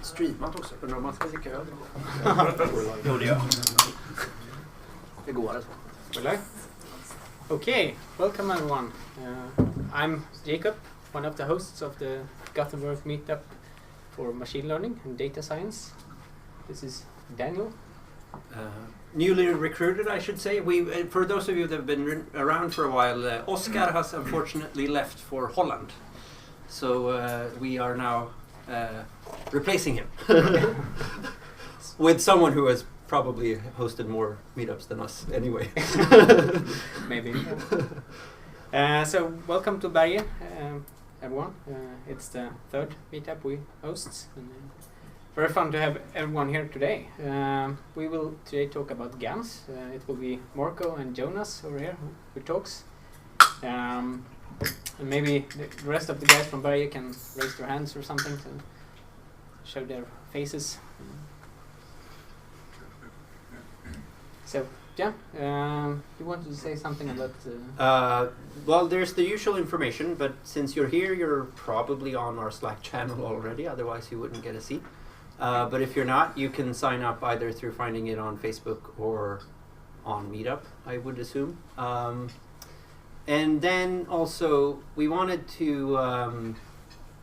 streamat också, undrar om man ska dricka öl. Jo, det gör. Det går alltså. Will I? Okay, welcome everyone. I'm Jacob, one of the hosts of the Gothenburg Meetup for Machine Learning and Data Science. This is Daniel. Newly recruited, I should say. For those of you that have been around for a while, Oscar has unfortunately left for Holland. So we are now replacing him with someone who has probably hosted more meetups than us anyway. Maybe. So welcome to Berge, everyone. It's the third meetup we host. And, very fun to have everyone here today. We will today talk about GANs. It will be Marko and Jonas over here who talks. And maybe the rest of the guys from Berge can raise their hands or something to show their faces. So, yeah, you wanted to say something about... well, there's the usual information, but since you're here, you're probably on our Slack channel already, otherwise you wouldn't get a seat. But if you're not, you can sign up either through finding it on Facebook or on Meetup, I would assume. And then also, we wanted to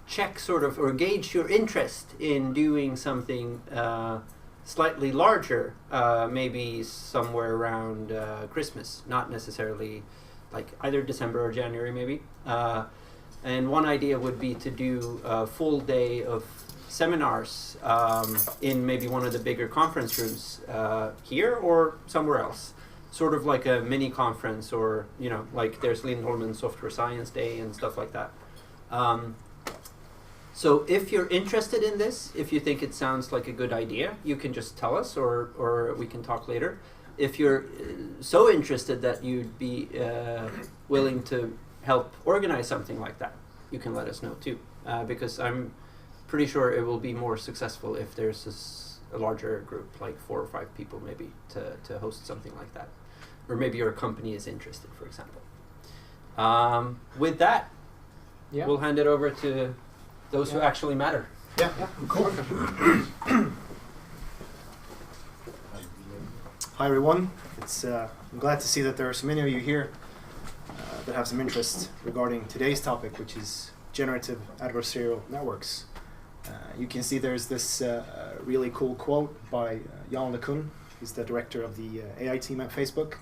check sort of, or gauge your interest in doing something slightly larger, maybe somewhere around Christmas, not necessarily like either December or January maybe. And one idea would be to do a full day of seminars in maybe one of the bigger conference rooms here or somewhere else. Sort of like a mini conference, or, you know, like there's Lindholmen Software Science Day and stuff like that. So if you're interested in this, if you think it sounds like a good idea, you can just tell us, or we can talk later. If you're so interested that you'd be willing to help organize something like that, you can let us know too. Because I'm pretty sure it will be more successful if there's a larger group, like 4 or 5 people maybe, to host something like that. Or maybe your company is interested, for example. With that, we'll hand it over to those who actually matter. Yeah, cool. Hi everyone. I'm glad to see that there are so many of you here that have some interest regarding today's topic, which is generative adversarial networks. You can see there's this really cool quote by Jan LeCun. He's the director of the AI team at Facebook,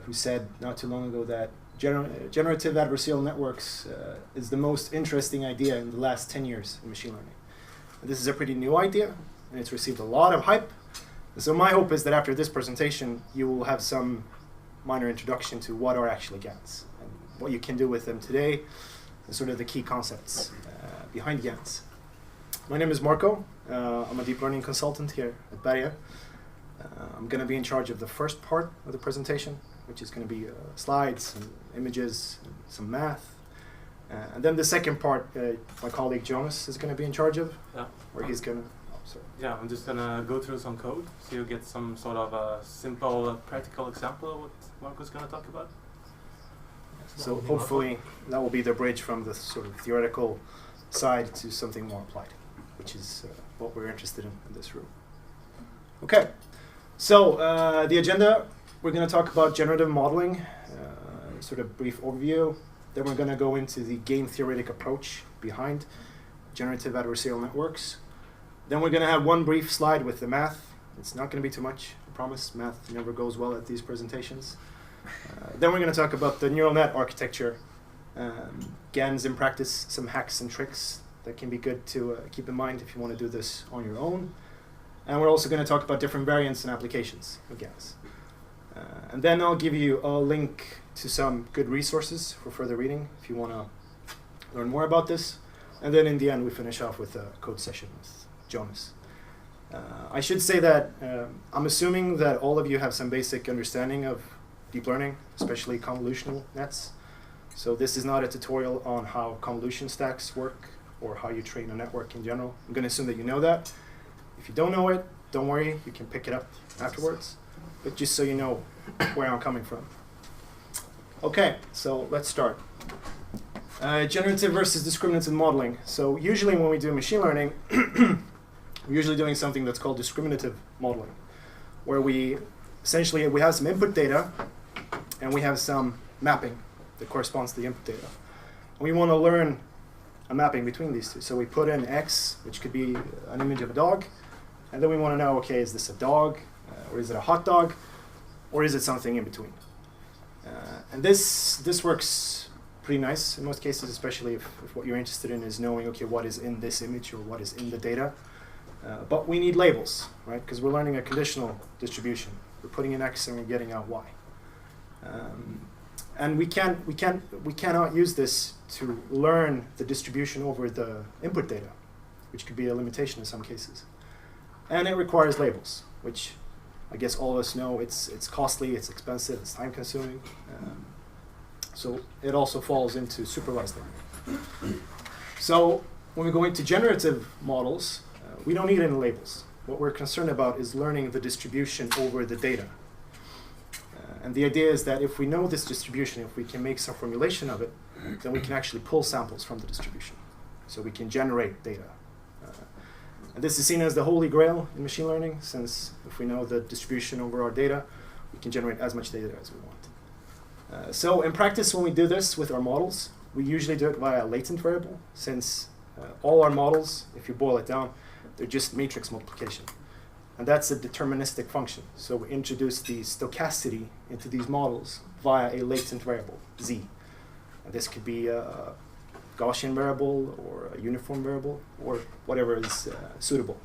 who said not too long ago that generative adversarial networks is the most interesting idea in the last 10 years in machine learning. And this is a pretty new idea, and it's received a lot of hype. So my hope is that after this presentation, you will have some minor introduction to what are actually GANs and what you can do with them today, and sort of the key concepts behind GANs. My name is Marko. I'm a deep learning consultant here at Berge. I'm going to be in charge of the first part of the presentation, which is going to be slides and images and some math. And then the second part, my colleague Jonas is going to be in charge of, where he's going to... Yeah, I'm just going to go through some code so you get some sort of a simple practical example of what Marko's going to talk about. So hopefully that will be the bridge from the sort of theoretical side to something more applied, which is what we're interested in this room. Okay, so the agenda, we're going to talk about generative modeling, sort of brief overview. Then we're going to go into the game theoretic approach behind generative adversarial networks. Then we're going to have one brief slide with the math. It's not going to be too much, I promise. Math never goes well at these presentations. Then we're going to talk about the neural net architecture, GANs in practice, some hacks and tricks that can be good to keep in mind if you want to do this on your own. And we're also going to talk about different variants and applications of GANs. And then I'll give you a link to some good resources for further reading if you want to learn more about this. And then in the end, we finish off with a code session with Jonas. I should say that I'm assuming that all of you have some basic understanding of deep learning, especially convolutional nets. So this is not a tutorial on how convolution stacks work or how you train a network in general. I'm going to assume that you know that. If you don't know it, don't worry, you can pick it up afterwards. But just so you know where I'm coming from. Okay, so let's start. Generative versus discriminative modeling. So usually when we do machine learning, we're usually doing something that's called discriminative modeling, where we have some input data and we have some mapping that corresponds to the input data. And we want to learn a mapping between these two. So we put in X, which could be an image of a dog, and then we want to know, okay, is this a dog, or is it a hot dog, or is it something in between? And this works pretty nice in most cases, especially if what you're interested in is knowing, okay, what is in this image or what is in the data. But we need labels, right? Because we're learning a conditional distribution. We're putting in X and we're getting out Y. And we cannot use this to learn the distribution over the input data, which could be a limitation in some cases. And it requires labels, which I guess all of us know it's costly, it's expensive, it's time consuming. So it also falls into supervised learning. So when we go into generative models, we don't need any labels. What we're concerned about is learning the distribution over the data. And the idea is that if we know this distribution, if we can make some formulation of it, then we can actually pull samples from the distribution. So we can generate data. And this is seen as the holy grail in machine learning, since if we know the distribution over our data, we can generate as much data as we want. So in practice, when we do this with our models, we usually do it via a latent variable, since all our models, if you boil it down, they're just matrix multiplication. And that's a deterministic function. So we introduce the stochasticity into these models via a latent variable, z. And this could be a Gaussian variable or a uniform variable or whatever is suitable.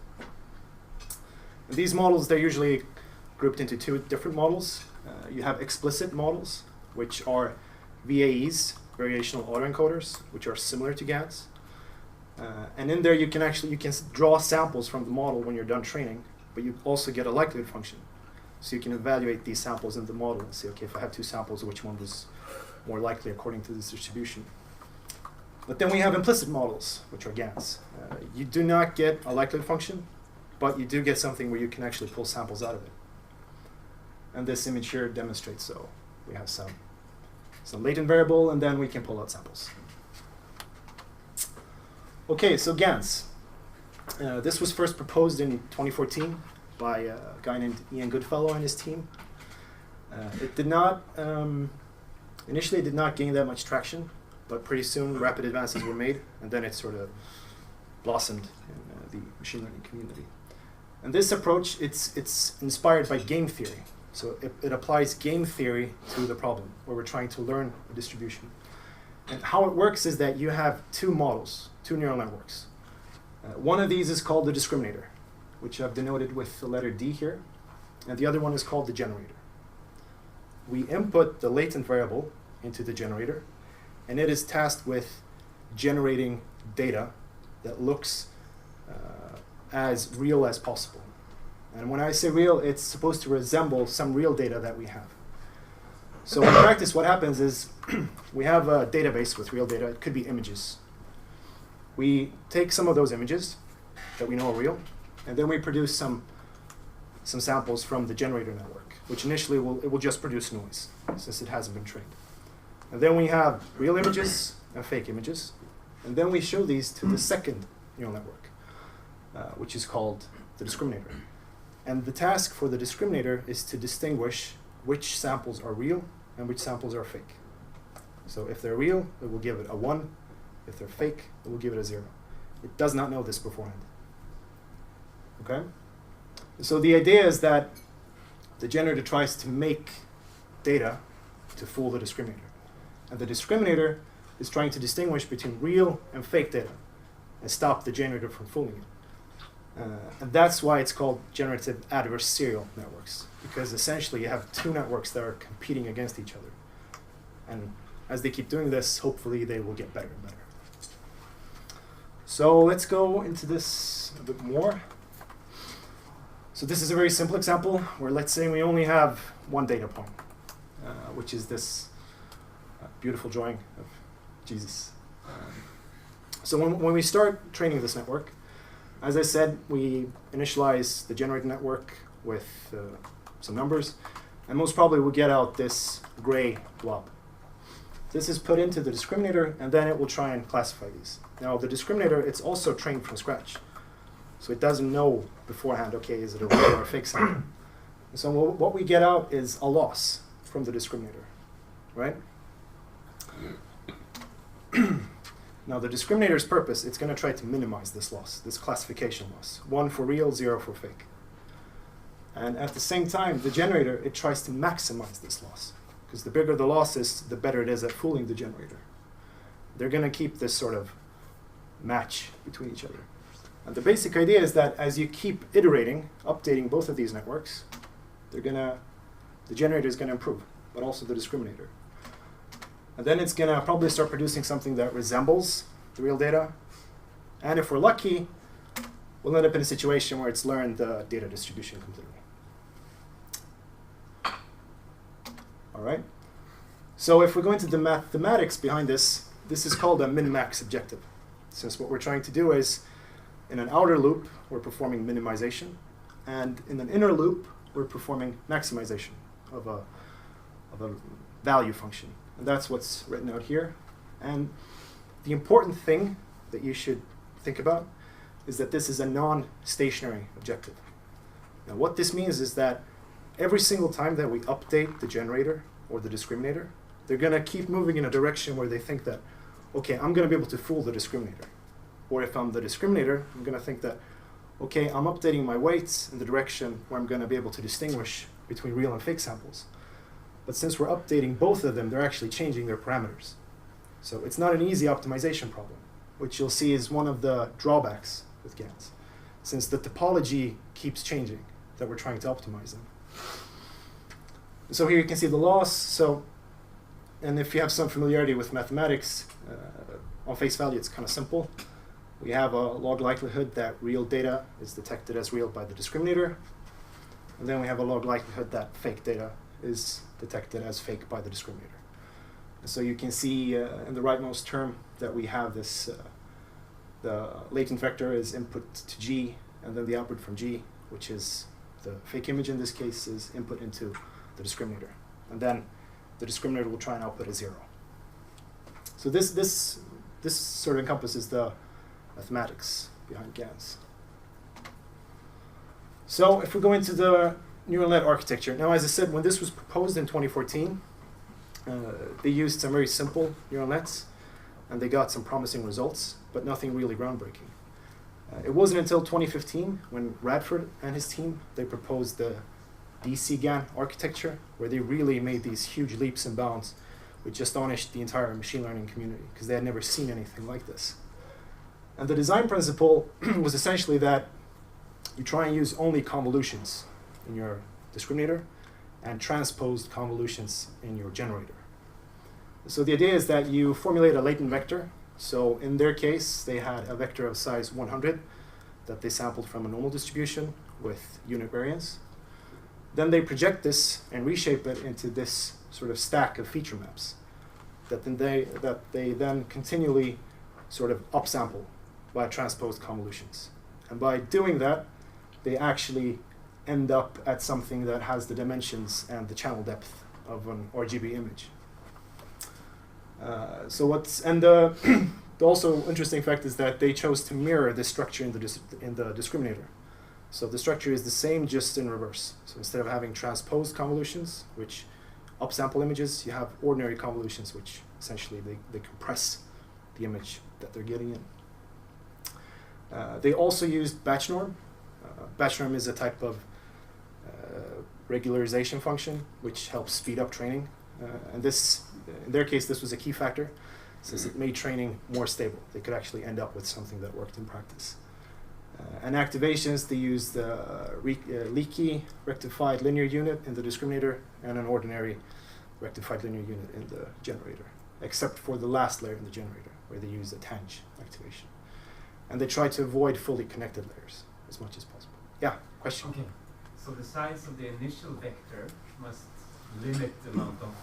And these models, they're usually grouped into two different models. You have explicit models, which are VAEs, variational autoencoders, which are similar to GANs. And in there you can draw samples from the model when you're done training, but you also get a likelihood function. So you can evaluate these samples in the model and say, okay, if I have two samples, which one was more likely according to this distribution? But then we have implicit models, which are GANs. You do not get a likelihood function, but you do get something where you can actually pull samples out of it. And this image here demonstrates so. We have some latent variable, and then we can pull out samples. Okay, so GANs. This was first proposed in 2014 by a guy named Ian Goodfellow and his team. It did not, initially it did not gain that much traction, but pretty soon rapid advances were made, and then it sort of blossomed in the machine learning community. And this approach, it's inspired by game theory. So it applies game theory to the problem, where we're trying to learn a distribution. And how it works is that you have two models, two neural networks. One of these is called the discriminator, which I've denoted with the letter D here, and the other one is called the generator. We input the latent variable into the generator, and it is tasked with generating data that looks as real as possible. And when I say real, it's supposed to resemble some real data that we have. So in practice, what happens is we have a database with real data. It could be images. We take some of those images that we know are real, and then we produce some samples from the generator network, which initially will just produce noise, since it hasn't been trained. And then we have real images and fake images, and then we show these to the second neural network, which is called the discriminator. And the task for the discriminator is to distinguish which samples are real and which samples are fake. So if they're real, it will give it a 1. If they're fake, it will give it a 0. It does not know this beforehand. Okay? So the idea is that the generator tries to make data to fool the discriminator. And the discriminator is trying to distinguish between real and fake data and stop the generator from fooling it. And that's why it's called generative adversarial networks, because essentially you have two networks that are competing against each other. And as they keep doing this, hopefully they will get better and better. So let's go into this a bit more. So this is a very simple example where, let's say, we only have one data point, which is this beautiful drawing of Jesus. So when we start training this network, as I said, we initialize the generator network with some numbers, and most probably we'll get out this gray blob. This is put into the discriminator, and then it will try and classify these. Now, the discriminator, it's also trained from scratch. So it doesn't know beforehand, okay, is it a real or a fake sample? And so what we get out is a loss from the discriminator, right? Now the discriminator's purpose, it's going to try to minimize this loss, this classification loss. 1 for real, 0 for fake. And at the same time, the generator, it tries to maximize this loss. Because the bigger the loss is, the better it is at fooling the generator. They're going to keep this sort of match between each other. And the basic idea is that as you keep iterating, updating both of these networks, the generator is going to improve, but also the discriminator. And then it's going to probably start producing something that resembles the real data. And if we're lucky, we'll end up in a situation where it's learned the data distribution completely. All right? So if we go into the mathematics behind this, this is called a min-max objective. Since what we're trying to do is, in an outer loop, we're performing minimization. And in an inner loop, we're performing maximization of a value function. And that's what's written out here. And the important thing that you should think about is that this is a non-stationary objective. Now what this means is that every single time that we update the generator or the discriminator, they're going to keep moving in a direction where they think that, okay, I'm going to be able to fool the discriminator. Or if I'm the discriminator, I'm going to think that, okay, I'm updating my weights in the direction where I'm going to be able to distinguish between real and fake samples. But since we're updating both of them, they're actually changing their parameters. So it's not an easy optimization problem, which you'll see is one of the drawbacks with GANs, since the topology keeps changing that we're trying to optimize them. So here you can see the loss. And if you have some familiarity with mathematics, on face value it's kind of simple. We have a log likelihood that real data is detected as real by the discriminator. And then we have a log likelihood that fake data is detected as fake by the discriminator. And so you can see in the rightmost term that we have this, the latent vector is input to G, and then the output from G, which is the fake image in this case, is input into the discriminator. And then the discriminator will try and output a 0. So this sort of encompasses the mathematics behind GANs. So if we go into the neural net architecture, now as I said, when this was proposed in 2014, they used some very simple neural nets, and they got some promising results, but nothing really groundbreaking. It wasn't until 2015 when Radford and his team, they proposed the DC GAN architecture, where they really made these huge leaps and bounds, which astonished the entire machine learning community, because they had never seen anything like this. And the design principle was essentially that you try and use only convolutions in your discriminator and transposed convolutions in your generator. So the idea is that you formulate a latent vector. So in their case, they had a vector of size 100 that they sampled from a normal distribution with unit variance. Then they project this and reshape it into this sort of stack of feature maps that they then continually sort of upsample by transposed convolutions. And by doing that, they actually end up at something that has the dimensions and the channel depth of an RGB image. The also interesting fact is that they chose to mirror this structure in the discriminator. So the structure is the same, just in reverse. So instead of having transposed convolutions, which upsample images, you have ordinary convolutions, which essentially they compress the image that they're getting in. They also used batch norm. Batch norm is a type of regularization function which helps speed up training. And this, in their case, this was a key factor, since it made training more stable. They could actually end up with something that worked in practice. And activations, they used leaky rectified linear unit in the discriminator and an ordinary rectified linear unit in the generator, except for the last layer in the generator, where they used a tang activation. And they tried to avoid fully connected layers as much as possible. Yeah, question? Okay, so the size of the initial vector must limit the amount of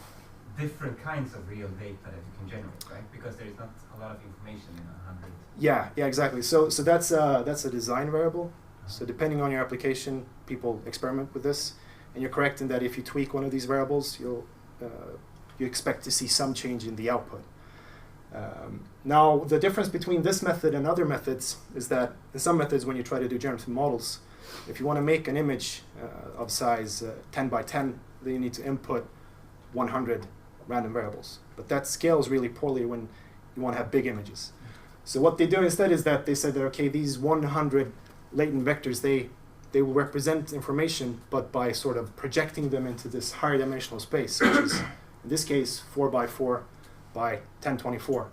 different kinds of real data that you can generate, right? Because there is not a lot of information in 100. Yeah, exactly. So that's a design variable. So depending on your application, people experiment with this. And you're correct in that if you tweak one of these variables, you expect to see some change in the output. Now, the difference between this method and other methods is that in some methods, when you try to do generative models, if you want to make an image of size 10 by 10, then you need to input 100 random variables. But that scales really poorly when you want to have big images. So what they do instead is that they said that, okay, these 100 latent vectors, they will represent information, but by sort of projecting them into this higher dimensional space, which is, in this case, 4 by 4 by 1024,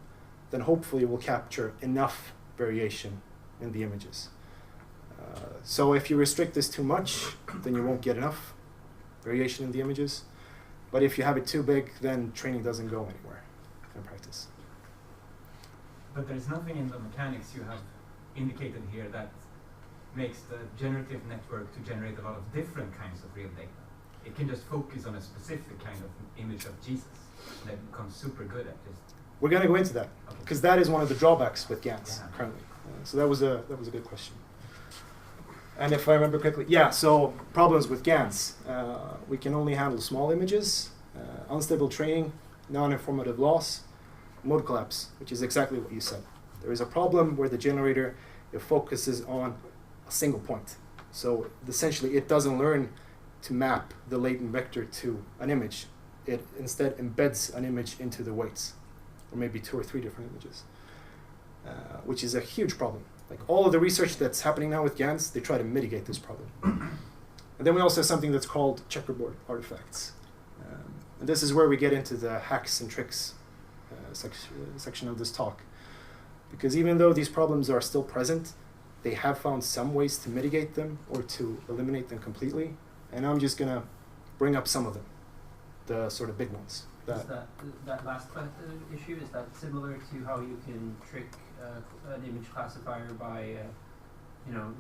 then hopefully we'll capture enough variation in the images. So if you restrict this too much, then you won't get enough variation in the images. But if you have it too big, then training doesn't go anywhere in practice. But there's nothing in the mechanics you have indicated here that makes the generative network to generate a lot of different kinds of real data. It can just focus on a specific kind of image of Jesus, and it becomes super good at just. We're going to go into that, because that is one of the drawbacks with GANs currently. So that was a good question. And if I remember correctly, yeah, so problems with GANs. We can only handle small images, unstable training, non-informative loss, mode collapse, which is exactly what you said. There is a problem where the generator, it focuses on a single point. So essentially it doesn't learn to map the latent vector to an image. It instead embeds an image into the weights, or maybe 2 or 3 different images, which is a huge problem. Like all of the research that's happening now with GANs, they try to mitigate this problem. And then we also have something that's called checkerboard artifacts. And this is where we get into the hacks and tricks section of this talk. Because even though these problems are still present, they have found some ways to mitigate them or to eliminate them completely. And I'm just going to bring up some of them, the sort of big ones. Is that last issue, is that similar to how you can trick an image classifier by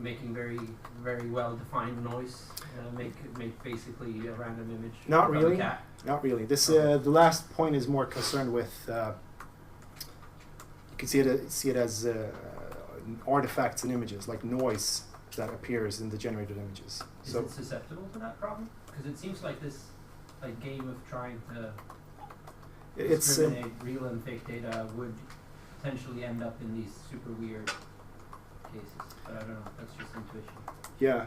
making very, very well-defined noise, make basically a random image? Not of really. a cat? Not really. This the last point is more concerned with you can see it as artifacts and images, like noise that appears in the generated images. Is it susceptible to that problem? Because it seems like this game of trying to discriminate real and fake data would potentially end up in these super weird cases. But I don't know, that's just intuition. Yeah.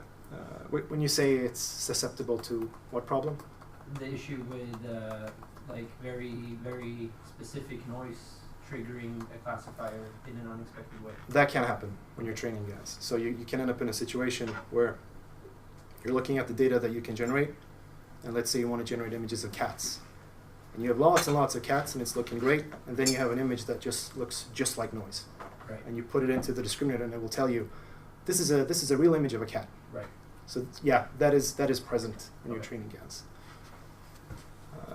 When you say it's susceptible to what problem? The issue with very, very specific noise triggering a classifier in an unexpected way. That can happen when you're training GANs. So you can end up in a situation where you're looking at the data that you can generate, and let's say you want to generate images of cats. And you have lots and lots of cats and it's looking great, and then you have an image that just looks just like noise. Right. And you put it into the discriminator and it will tell you, this is a real image of a cat. Right. So yeah, that is present when you're training GANs.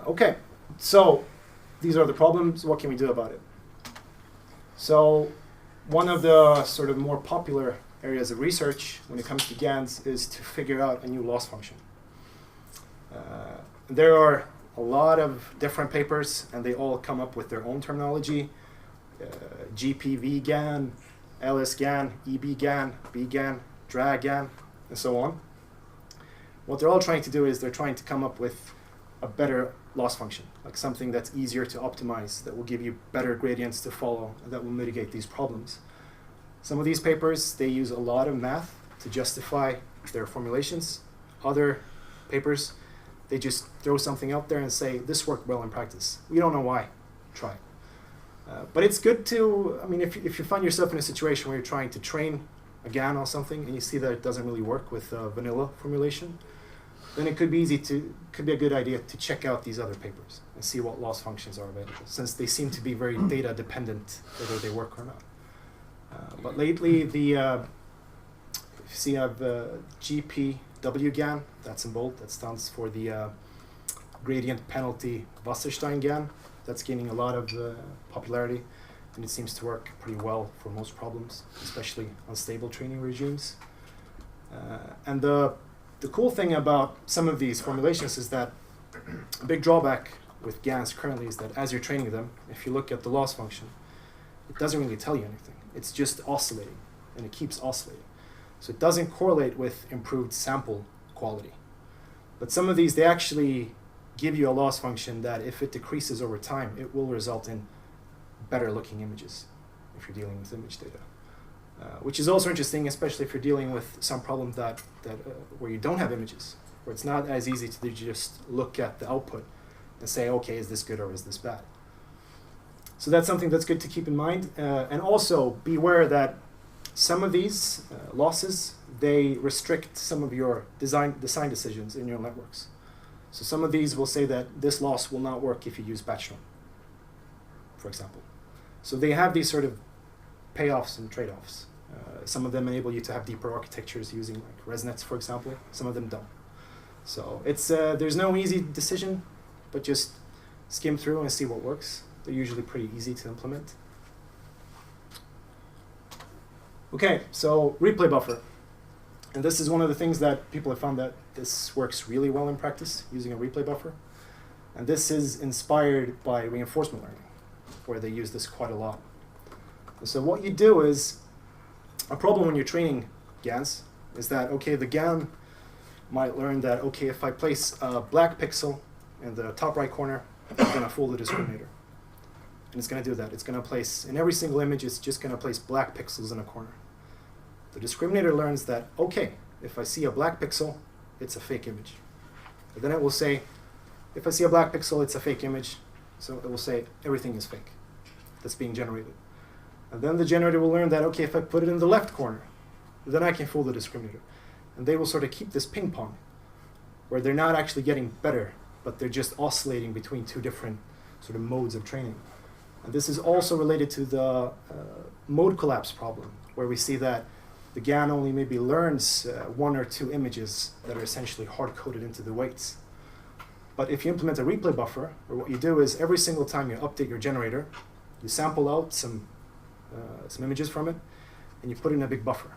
Okay, so these are the problems. What can we do about it? So one of the sort of more popular areas of research when it comes to GANs is to figure out a new loss function. There are a lot of different papers, and they all come up with their own terminology. GPV GAN, LS GAN, EB GAN, B GAN, DRAG GAN, and so on. What they're all trying to do is they're trying to come up with a better loss function, like something that's easier to optimize, that will give you better gradients to follow, and that will mitigate these problems. Some of these papers, they use a lot of math to justify their formulations. Other papers, they just throw something out there and say, this worked well in practice. We don't know why. Try it. But it's good to, if you find yourself in a situation where you're trying to train a GAN on something and you see that it doesn't really work with vanilla formulation, then it could be a good idea to check out these other papers and see what loss functions are available, since they seem to be very data dependent whether they work or not. But lately, you see I have GPW GAN, that's in bold, that stands for the gradient penalty Wasserstein GAN. That's gaining a lot of popularity, and it seems to work pretty well for most problems, especially unstable training regimes. And the cool thing about some of these formulations is that a big drawback with GANs currently is that as you're training them, if you look at the loss function, it doesn't really tell you anything. It's just oscillating, and it keeps oscillating. So it doesn't correlate with improved sample quality. But some of these, they actually give you a loss function that if it decreases over time, it will result in better looking images if you're dealing with image data. Which is also interesting, especially if you're dealing with some problem that where you don't have images, where it's not as easy to just look at the output and say, okay, is this good or is this bad? So that's something that's good to keep in mind. And also be aware that some of these losses, they restrict some of your design decisions in your networks. So some of these will say that this loss will not work if you use batch norm, for example. So they have these sort of payoffs and trade-offs. Some of them enable you to have deeper architectures using like ResNets, for example. Some of them don't. So it's there's no easy decision, but just skim through and see what works. They're usually pretty easy to implement. Okay, so replay buffer. And this is one of the things that people have found that this works really well in practice, using a replay buffer. And this is inspired by reinforcement learning, where they use this quite a lot. And so what you do is, a problem when you're training GANs is that, okay, the GAN might learn that, okay, if I place a black pixel in the top right corner, I'm going to fool the discriminator. And it's going to do that. It's going to place, in every single image, it's just going to place black pixels in a corner. The discriminator learns that, okay, if I see a black pixel, it's a fake image. And then it will say, if I see a black pixel, it's a fake image. So it will say, everything is fake that's being generated. And then the generator will learn that, okay, if I put it in the left corner, then I can fool the discriminator. And they will sort of keep this ping pong, where they're not actually getting better, but they're just oscillating between two different sort of modes of training. And this is also related to the mode collapse problem, where we see that the GAN only maybe learns one or two images that are essentially hard-coded into the weights. But if you implement a replay buffer, or what you do is every single time you update your generator, you sample out some images from it, and you put it in a big buffer.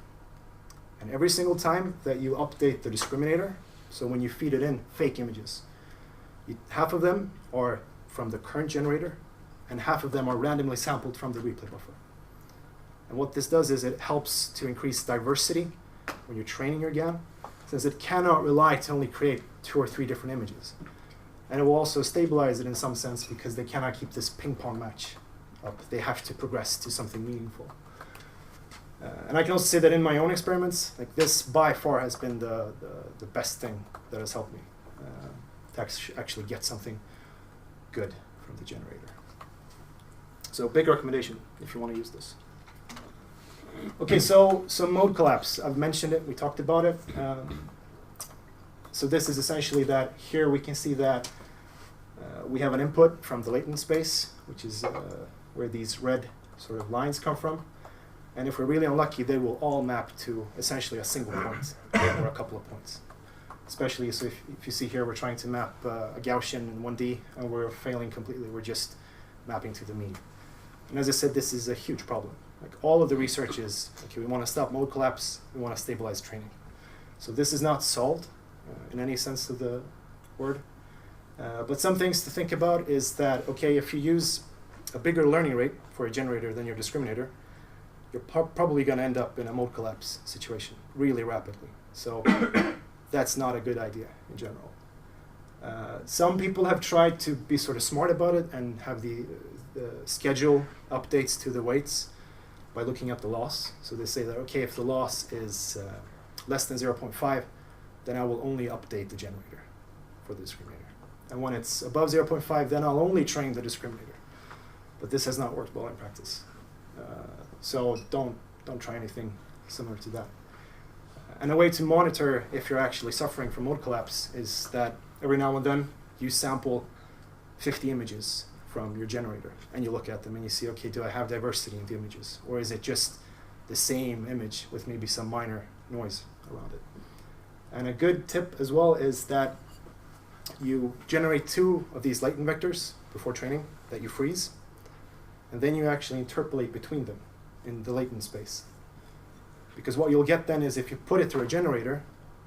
And every single time that you update the discriminator, so when you feed it in fake images, half of them are from the current generator, and half of them are randomly sampled from the replay buffer. And what this does is it helps to increase diversity when you're training your GAN, since it cannot rely to only create 2 or 3 different images. And it will also stabilize it in some sense because they cannot keep this ping pong match up. They have to progress to something meaningful. And I can also say that in my own experiments, like this by far has been the best thing that has helped me to actually get something good from the generator. So big recommendation if you want to use this. Okay, so mode collapse. I've mentioned it. We talked about it. So this is essentially that here we can see that we have an input from the latent space, which is where these red sort of lines come from. And if we're really unlucky, they will all map to essentially a single point or a couple of points. Especially so if you see here, we're trying to map a Gaussian in 1D, and we're failing completely. We're just mapping to the mean. And as I said, this is a huge problem. Like all of the research is, okay, we want to stop mode collapse, we want to stabilize training. So this is not solved in any sense of the word. But some things to think about is that, okay, if you use a bigger learning rate for a generator than your discriminator, you're probably going to end up in a mode collapse situation really rapidly. So that's not a good idea in general. Some people have tried to be sort of smart about it and have the schedule updates to the weights by looking at the loss. So they say that, okay, if the loss is less than 0.5, then I will only update the generator for the discriminator. And when it's above 0.5, then I'll only train the discriminator. But this has not worked well in practice. So don't try anything similar to that. And a way to monitor if you're actually suffering from mode collapse is that every now and then you sample 50 images from your generator and you look at them and you see, okay, do I have diversity in the images? Or is it just the same image with maybe some minor noise around it? And a good tip as well is that you generate 2 of these latent vectors before training that you freeze, and then you actually interpolate between them in the latent space. Because what you'll get then is if you put it through a generator,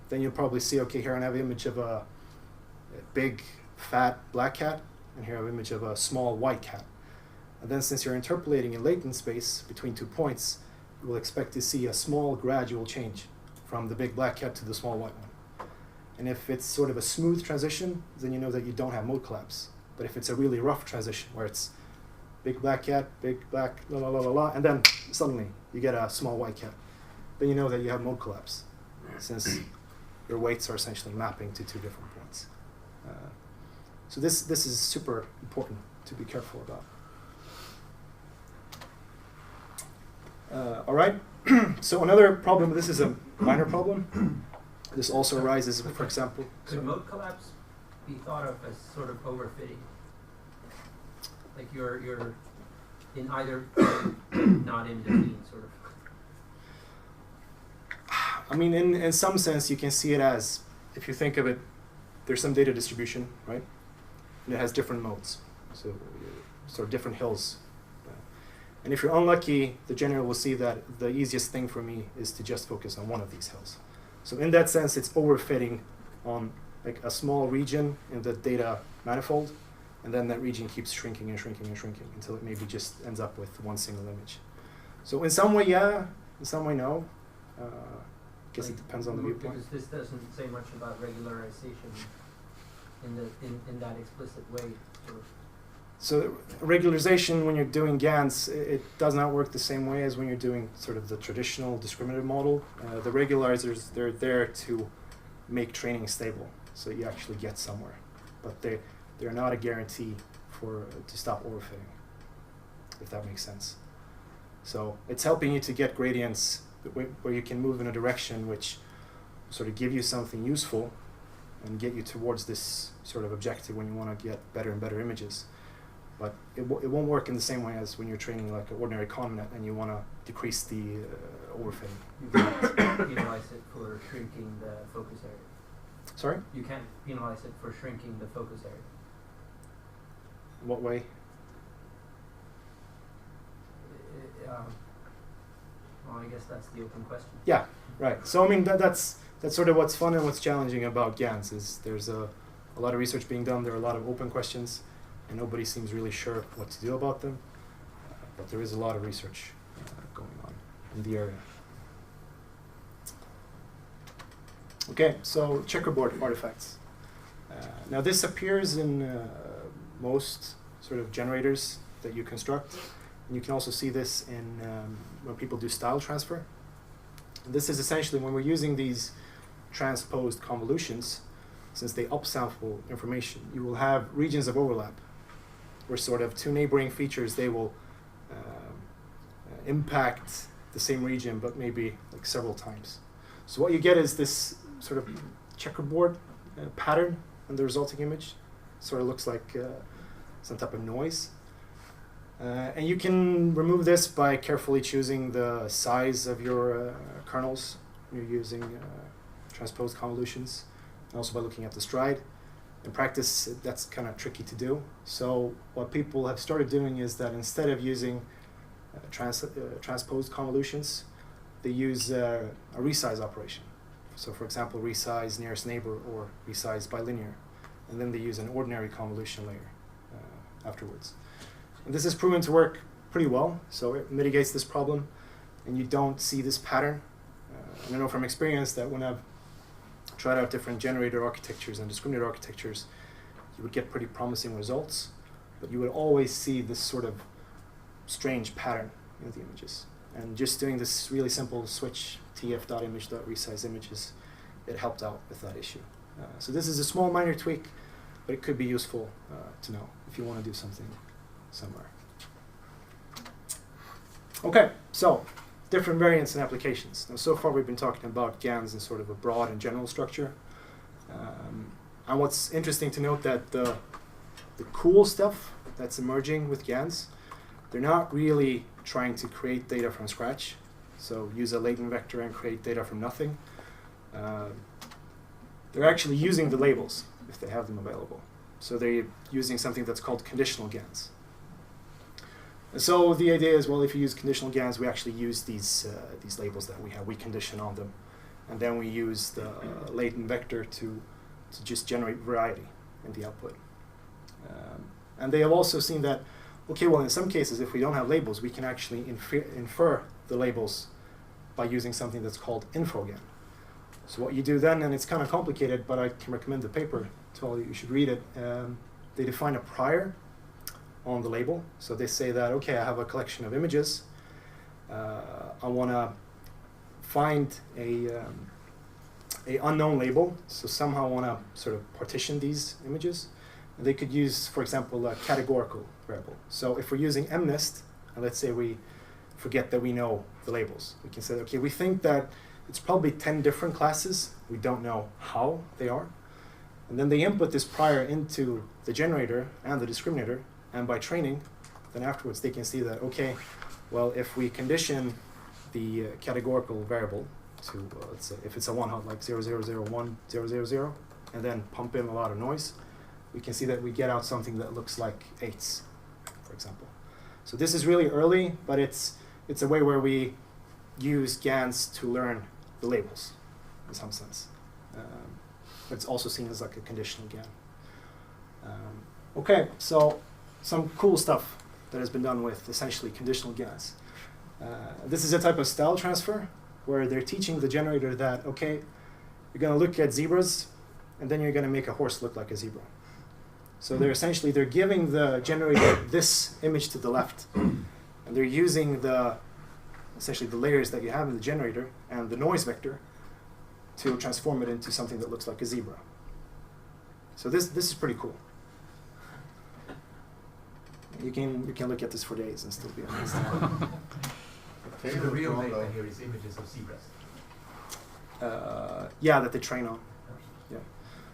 then you'll probably see, okay, here I have an image of a big, fat black cat, and here I have an image of a small white cat. And then since you're interpolating in latent space between 2 points, you will expect to see a small gradual change from the big black cat to the small white one. And if it's sort of a smooth transition, then you know that you don't have mode collapse. But if it's a really rough transition where it's big black cat, big black la la la la la, and then suddenly you get a small white cat. Then you know that you have mode collapse, since your weights are essentially mapping to 2 different points. So this is super important to be careful about. All right. So another problem. This is a minor problem. This also arises, for example. Could mode collapse be thought of as sort of overfitting? Like you're in either, not in between, sort of. I mean, in some sense, you can see it as, if you think of it, there's some data distribution, right? And it has different modes, so sort of different hills. And if you're unlucky, the generator will see that the easiest thing for me is to just focus on one of these hills. So in that sense, it's overfitting on like a small region in the data manifold, and then that region keeps shrinking and shrinking and shrinking until it maybe just ends up with one single image. So in some way, yeah, in some way, no. I guess it depends on the viewpoint. Because this doesn't say much about regularization in that explicit way, sort of. So regularization, when you're doing GANs, it does not work the same way as when you're doing sort of the traditional discriminative model. The regularizers, they're there to make training stable, so you actually get somewhere. But they're not a guarantee to stop overfitting, if that makes sense. So it's helping you to get gradients where you can move in a direction which sort of give you something useful and get you towards this sort of objective when you want to get better and better images. But it won't work in the same way as when you're training like an ordinary connet and you want to decrease the overfitting. You can't penalize it for shrinking the focus area. Sorry? You can't penalize it for shrinking the focus area. In what way? Well, I guess that's the open question. Yeah, right. So I mean that's sort of what's fun and what's challenging about GANs is there's a lot of research being done. There are a lot of open questions, and nobody seems really sure what to do about them. But there is a lot of research going on in the area. Okay, so checkerboard artifacts. Now this appears in most sort of generators that you construct. And you can also see this in when people do style transfer. And this is essentially when we're using these transposed convolutions, since they upsample information, you will have regions of overlap where sort of 2 neighboring features, they will impact the same region, but maybe like several times. So what you get is this sort of checkerboard pattern in the resulting image. Sort of looks like some type of noise. And you can remove this by carefully choosing the size of your kernels when you're using transposed convolutions, and also by looking at the stride. In practice, that's kind of tricky to do. So what people have started doing is that instead of using transposed convolutions, they use a resize operation. So for example, resize nearest neighbor or resize bilinear. And then they use an ordinary convolution layer afterwards. And this is proven to work pretty well, so it mitigates this problem, and you don't see this pattern. And I know from experience that when I've tried out different generator architectures and discriminator architectures, you would get pretty promising results, but you would always see this sort of strange pattern in the images. And just doing this really simple switch tf.image.resize images, it helped out with that issue. So this is a small minor tweak, but it could be useful to know if you want to do something somewhere. Okay, so different variants and applications. Now, so far we've been talking about GANs in sort of a broad and general structure. And what's interesting to note that the cool stuff that's emerging with GANs, they're not really trying to create data from scratch. So use a latent vector and create data from nothing. They're actually using the labels if they have them available. So they're using something that's called conditional GANs. And so the idea is, well, if you use conditional GANs, we actually use these labels that we have. We condition on them. And then we use the latent vector to just generate variety in the output. And they have also seen that, okay, well, in some cases, if we don't have labels, we can actually infer the labels by using something that's called info-GAN. So what you do then, and it's kind of complicated, but I can recommend the paper to all of you. You should read it. They define a prior, on the label. So they say that, okay, I have a collection of images. I want to find a unknown label. So somehow I want to sort of partition these images. And they could use, for example, a categorical variable. So if we're using MNIST, and let's say we forget that we know the labels, we can say, okay, we think that it's probably 10 different classes. We don't know how they are. And then they input this prior into the generator and the discriminator, and by training, then afterwards they can see that, okay, well, if we condition the categorical variable to, let's say, if it's a one-hot, like 0001000, and then pump in a lot of noise, we can see that we get out something that looks like 8s, for example. So this is really early, but it's a way where we use GANs to learn the labels, in some sense. But it's also seen as like a conditional GAN. Okay, so some cool stuff that has been done with essentially conditional GANs. This is a type of style transfer where they're teaching the generator that, okay, you're going to look at zebras, and then you're going to make a horse look like a zebra. So they're giving the generator this image to the left, and they're using essentially the layers that you have in the generator and the noise vector to transform it into something that looks like a zebra. So this is pretty cool. You can look at this for days and still be amazed. So the real data here is images of zebras. Yeah, that they train on. Yeah.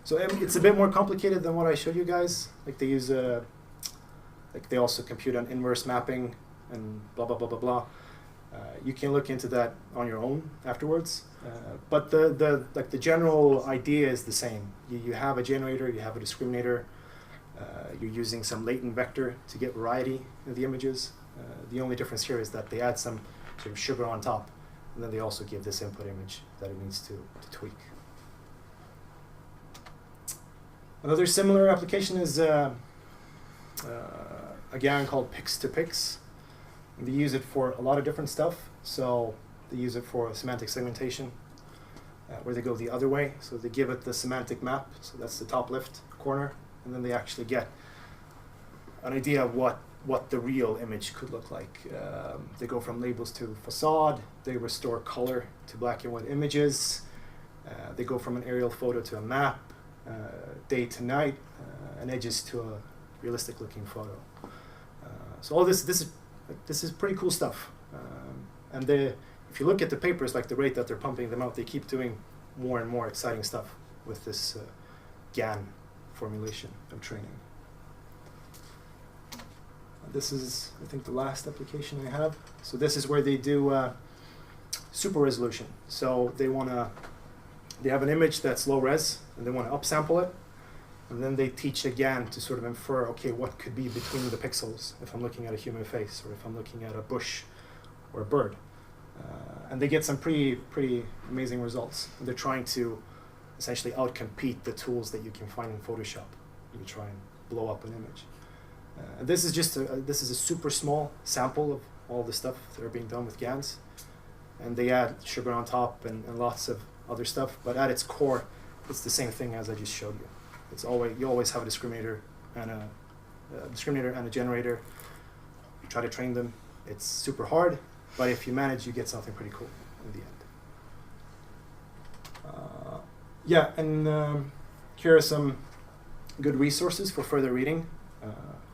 So it's a bit more complicated than what I showed you guys. Like they use like they also compute an inverse mapping and blah blah blah blah blah. You can look into that on your own afterwards. But the general idea is the same. You have a generator, you have a discriminator. You're using some latent vector to get variety in the images. The only difference here is that they add some sort of sugar on top, and then they also give this input image that it needs to tweak. Another similar application is a GAN called Pix2Pix. They use it for a lot of different stuff. So they use it for semantic segmentation, where they go the other way. So they give it the semantic map, so that's the top left corner, and then they actually get an idea of what the real image could look like. They go from labels to facade, they restore color to black and white images, they go from an aerial photo to a map, day to night, and edges to a realistic looking photo. So all this is pretty cool stuff. And if you look at the papers, like the rate that they're pumping them out, they keep doing more and more exciting stuff with this GAN formulation of training. This is, I think, the last application I have. So this is where they do super resolution. So they have an image that's low res, and they want to upsample it. And then they teach a GAN to sort of infer, okay, what could be between the pixels if I'm looking at a human face, or if I'm looking at a bush or a bird. And they get some pretty amazing results. And they're trying to essentially outcompete the tools that you can find in Photoshop when you try and blow up an image. And this is just this is a super small sample of all the stuff that are being done with GANs. And they add sugar on top and lots of other stuff. But at its core, it's the same thing as I just showed you. You always have a discriminator and a generator. You try to train them. It's super hard, but if you manage, you get something pretty cool in the end. Yeah, and here are some good resources for further reading.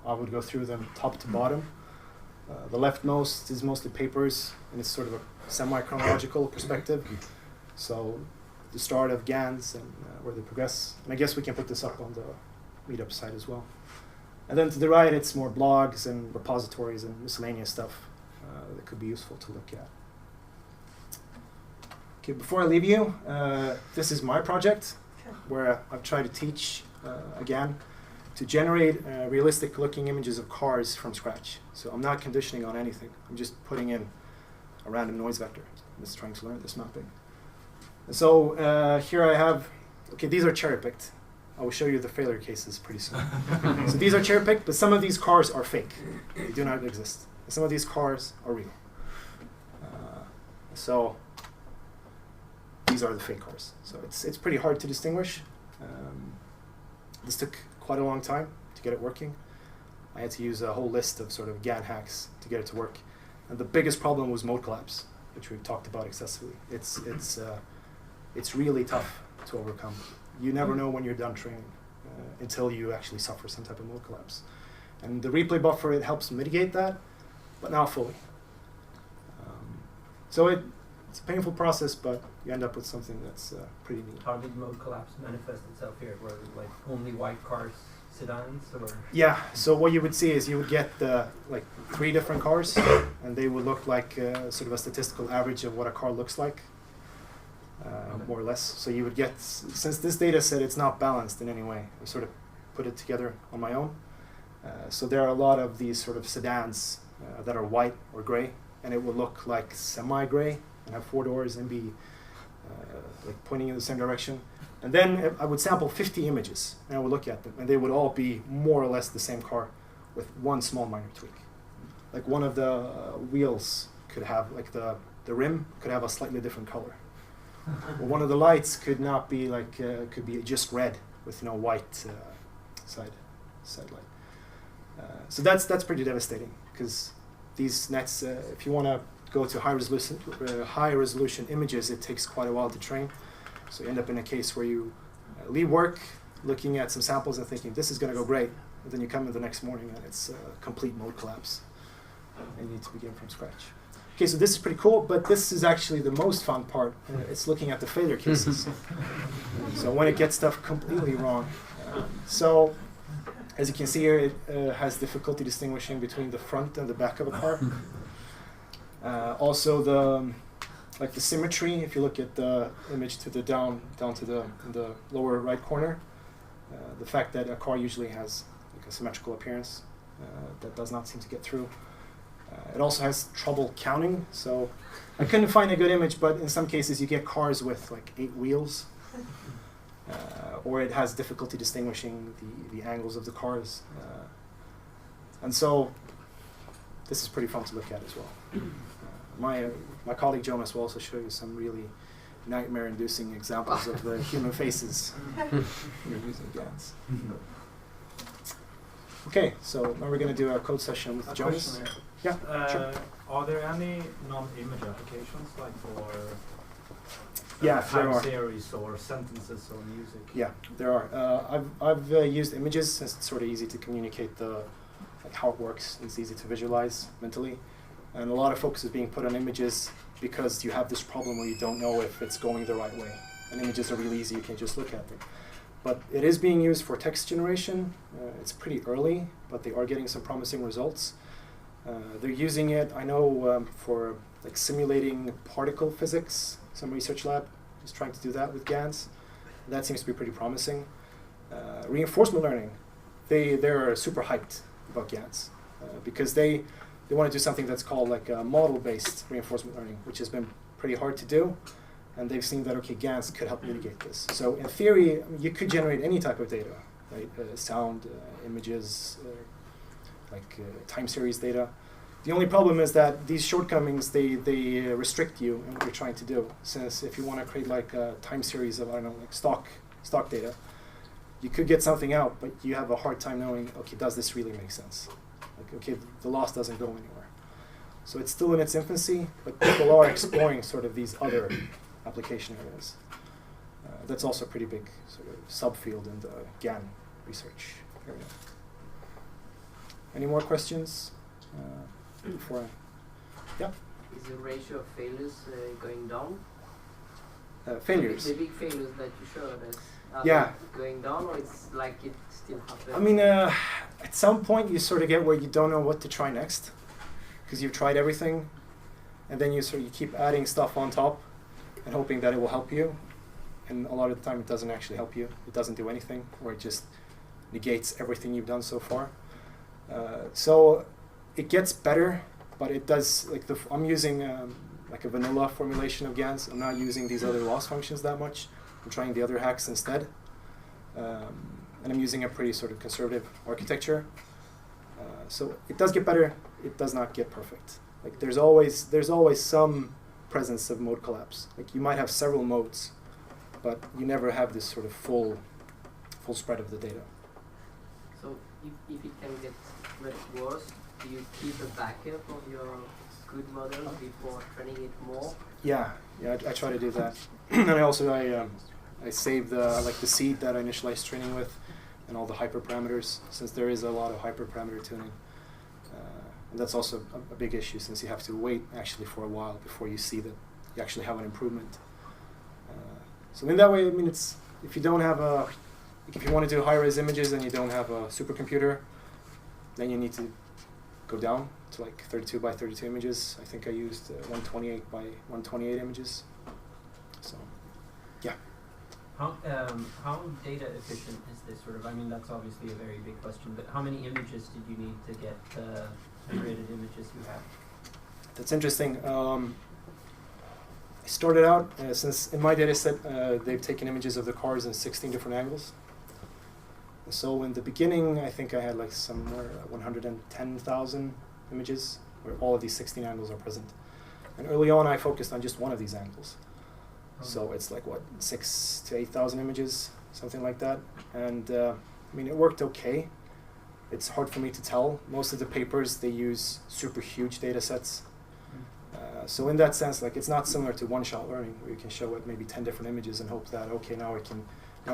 I would go through them top to bottom. The leftmost is mostly papers, and it's sort of a semi-chronological perspective. So the start of GANs and where they progress. And I guess we can put this up on the Meetup site as well. And then to the right, it's more blogs and repositories and miscellaneous stuff that could be useful to look at. Okay, before I leave you, this is my project where I've tried to teach a GAN to generate realistic looking images of cars from scratch. So I'm not conditioning on anything. I'm just putting in a random noise vector. I'm just trying to learn this mapping. So here I have, okay, these are cherry-picked. I will show you the failure cases pretty soon. So these are cherry-picked, but some of these cars are fake. They do not exist. Some of these cars are real. So these are the fake cars. So it's pretty hard to distinguish. This took quite a long time to get it working. I had to use a whole list of sort of GAN hacks to get it to work. And the biggest problem was mode collapse, which we've talked about excessively. It's really tough to overcome. You never know when you're done training until you actually suffer some type of mode collapse. And the replay buffer, it helps mitigate that, but not fully. So it's a painful process, but you end up with something that's pretty neat. How did mode collapse manifest itself here? Were it like only white cars, sedans, or? Yeah, so what you would see is you would get like 3 different cars, and they would look like sort of a statistical average of what a car looks like, more or less. So you would get, since this data set it's not balanced in any way, I sort of put it together on my own. So there are a lot of these sort of sedans that are white or gray, and it will look like semi-gray and have 4 doors and be like pointing in the same direction. And then I would sample 50 images, and I would look at them, and they would all be more or less the same car with one small minor tweak. Like one of the wheels could have, like the rim could have a slightly different color. Or one of the lights could not be like, could be just red with white side light. So that's pretty devastating, because these nets, if you want to go to high resolution images, it takes quite a while to train. So you end up in a case where you leave work looking at some samples and thinking this is going to go great, and then you come in the next morning and it's a complete mode collapse, and you need to begin from scratch. Okay, so this is pretty cool, but this is actually the most fun part. It's looking at the failure cases. So when it gets stuff completely wrong. So as you can see here, it has difficulty distinguishing between the front and the back of a car. Also the symmetry, if you look at the image to the down to the lower right corner, the fact that a car usually has like a symmetrical appearance, that does not seem to get through. It also has trouble counting, so I couldn't find a good image, but in some cases you get cars with like 8 wheels, or it has difficulty distinguishing the angles of the cars. And so this is pretty fun to look at as well. My colleague Jonas will also show you some really nightmare-inducing examples of the human faces when you're using GANs. Okay, so now we're going to do our code session with Jonas. Yeah, sure. Are there any non-image applications, like for there are. series or sentences or music? Yeah, there are. I've used images since it's sort of easy to communicate how it works. It's easy to visualize mentally. And a lot of focus is being put on images because you have this problem where you don't know if it's going the right way. And images are really easy, you can just look at them. But it is being used for text generation. It's pretty early, but they are getting some promising results. They're using it, I know, for like simulating particle physics. Some research lab is trying to do that with GANs. That seems to be pretty promising. Reinforcement learning, they're super hyped about GANs because they want to do something that's called like model-based reinforcement learning, which has been pretty hard to do. And they've seen that, okay, GANs could help mitigate this. So in theory, you could generate any type of data, right? Sound, images, time series data. The only problem is that these shortcomings, they restrict you in what you're trying to do. Since if you want to create like a time series of, I don't know, like stock data, you could get something out, but you have a hard time knowing, okay, does this really make sense? Like, okay, the loss doesn't go anywhere. So it's still in its infancy, but people are exploring sort of these other application areas. That's also a pretty big sort of subfield in the GAN research area. Any more questions before yeah? Is the ratio of failures going down? Failures? The big failures that you showed us, are Yeah. they going down, or it's like it still happens? I mean, at some point you sort of get where you don't know what to try next, because you've tried everything, and then you keep adding stuff on top and hoping that it will help you, and a lot of the time it doesn't actually help you. It doesn't do anything, or it just negates everything you've done so far. So it gets better, but it does, like I'm using like a vanilla formulation of GANs. I'm not using these other loss functions that much. I'm trying the other hacks instead. And I'm using a pretty sort of conservative architecture. So it does get better. It does not get perfect. Like there's always some presence of mode collapse. Like you might have several modes, but you never have this sort of full spread of the data. So if it can get much worse, do you keep a backup of your good model before training it more? Yeah, I try to do that. And I save the seed that I initialized training with and all the hyperparameters, since there is a lot of hyperparameter tuning. And that's also a big issue, since you have to wait actually for a while before you see that you actually have an improvement. So in that way, I mean, it's if you don't have if you want to do high-res images and you don't have a supercomputer, then you need to go down to like 32 by 32 images. I think I used 128 by 128 images. So, yeah. How data efficient is this sort of? I mean, that's obviously a very big question. But how many images did you need to get the generated images you have? That's interesting. I started out, since in my data set, they've taken images of the cars in 16 different angles. So in the beginning, I think I had like somewhere 110,000 images where all of these 16 angles are present. And early on, I focused on just one of these angles. So it's like, what, 6,000 to 8,000 images, something like that. And I mean, it worked okay. It's hard for me to tell. Most of the papers, they use super huge data sets. So in that sense, like, it's not similar to one-shot learning, where you can show it maybe 10 different images and hope that, okay, now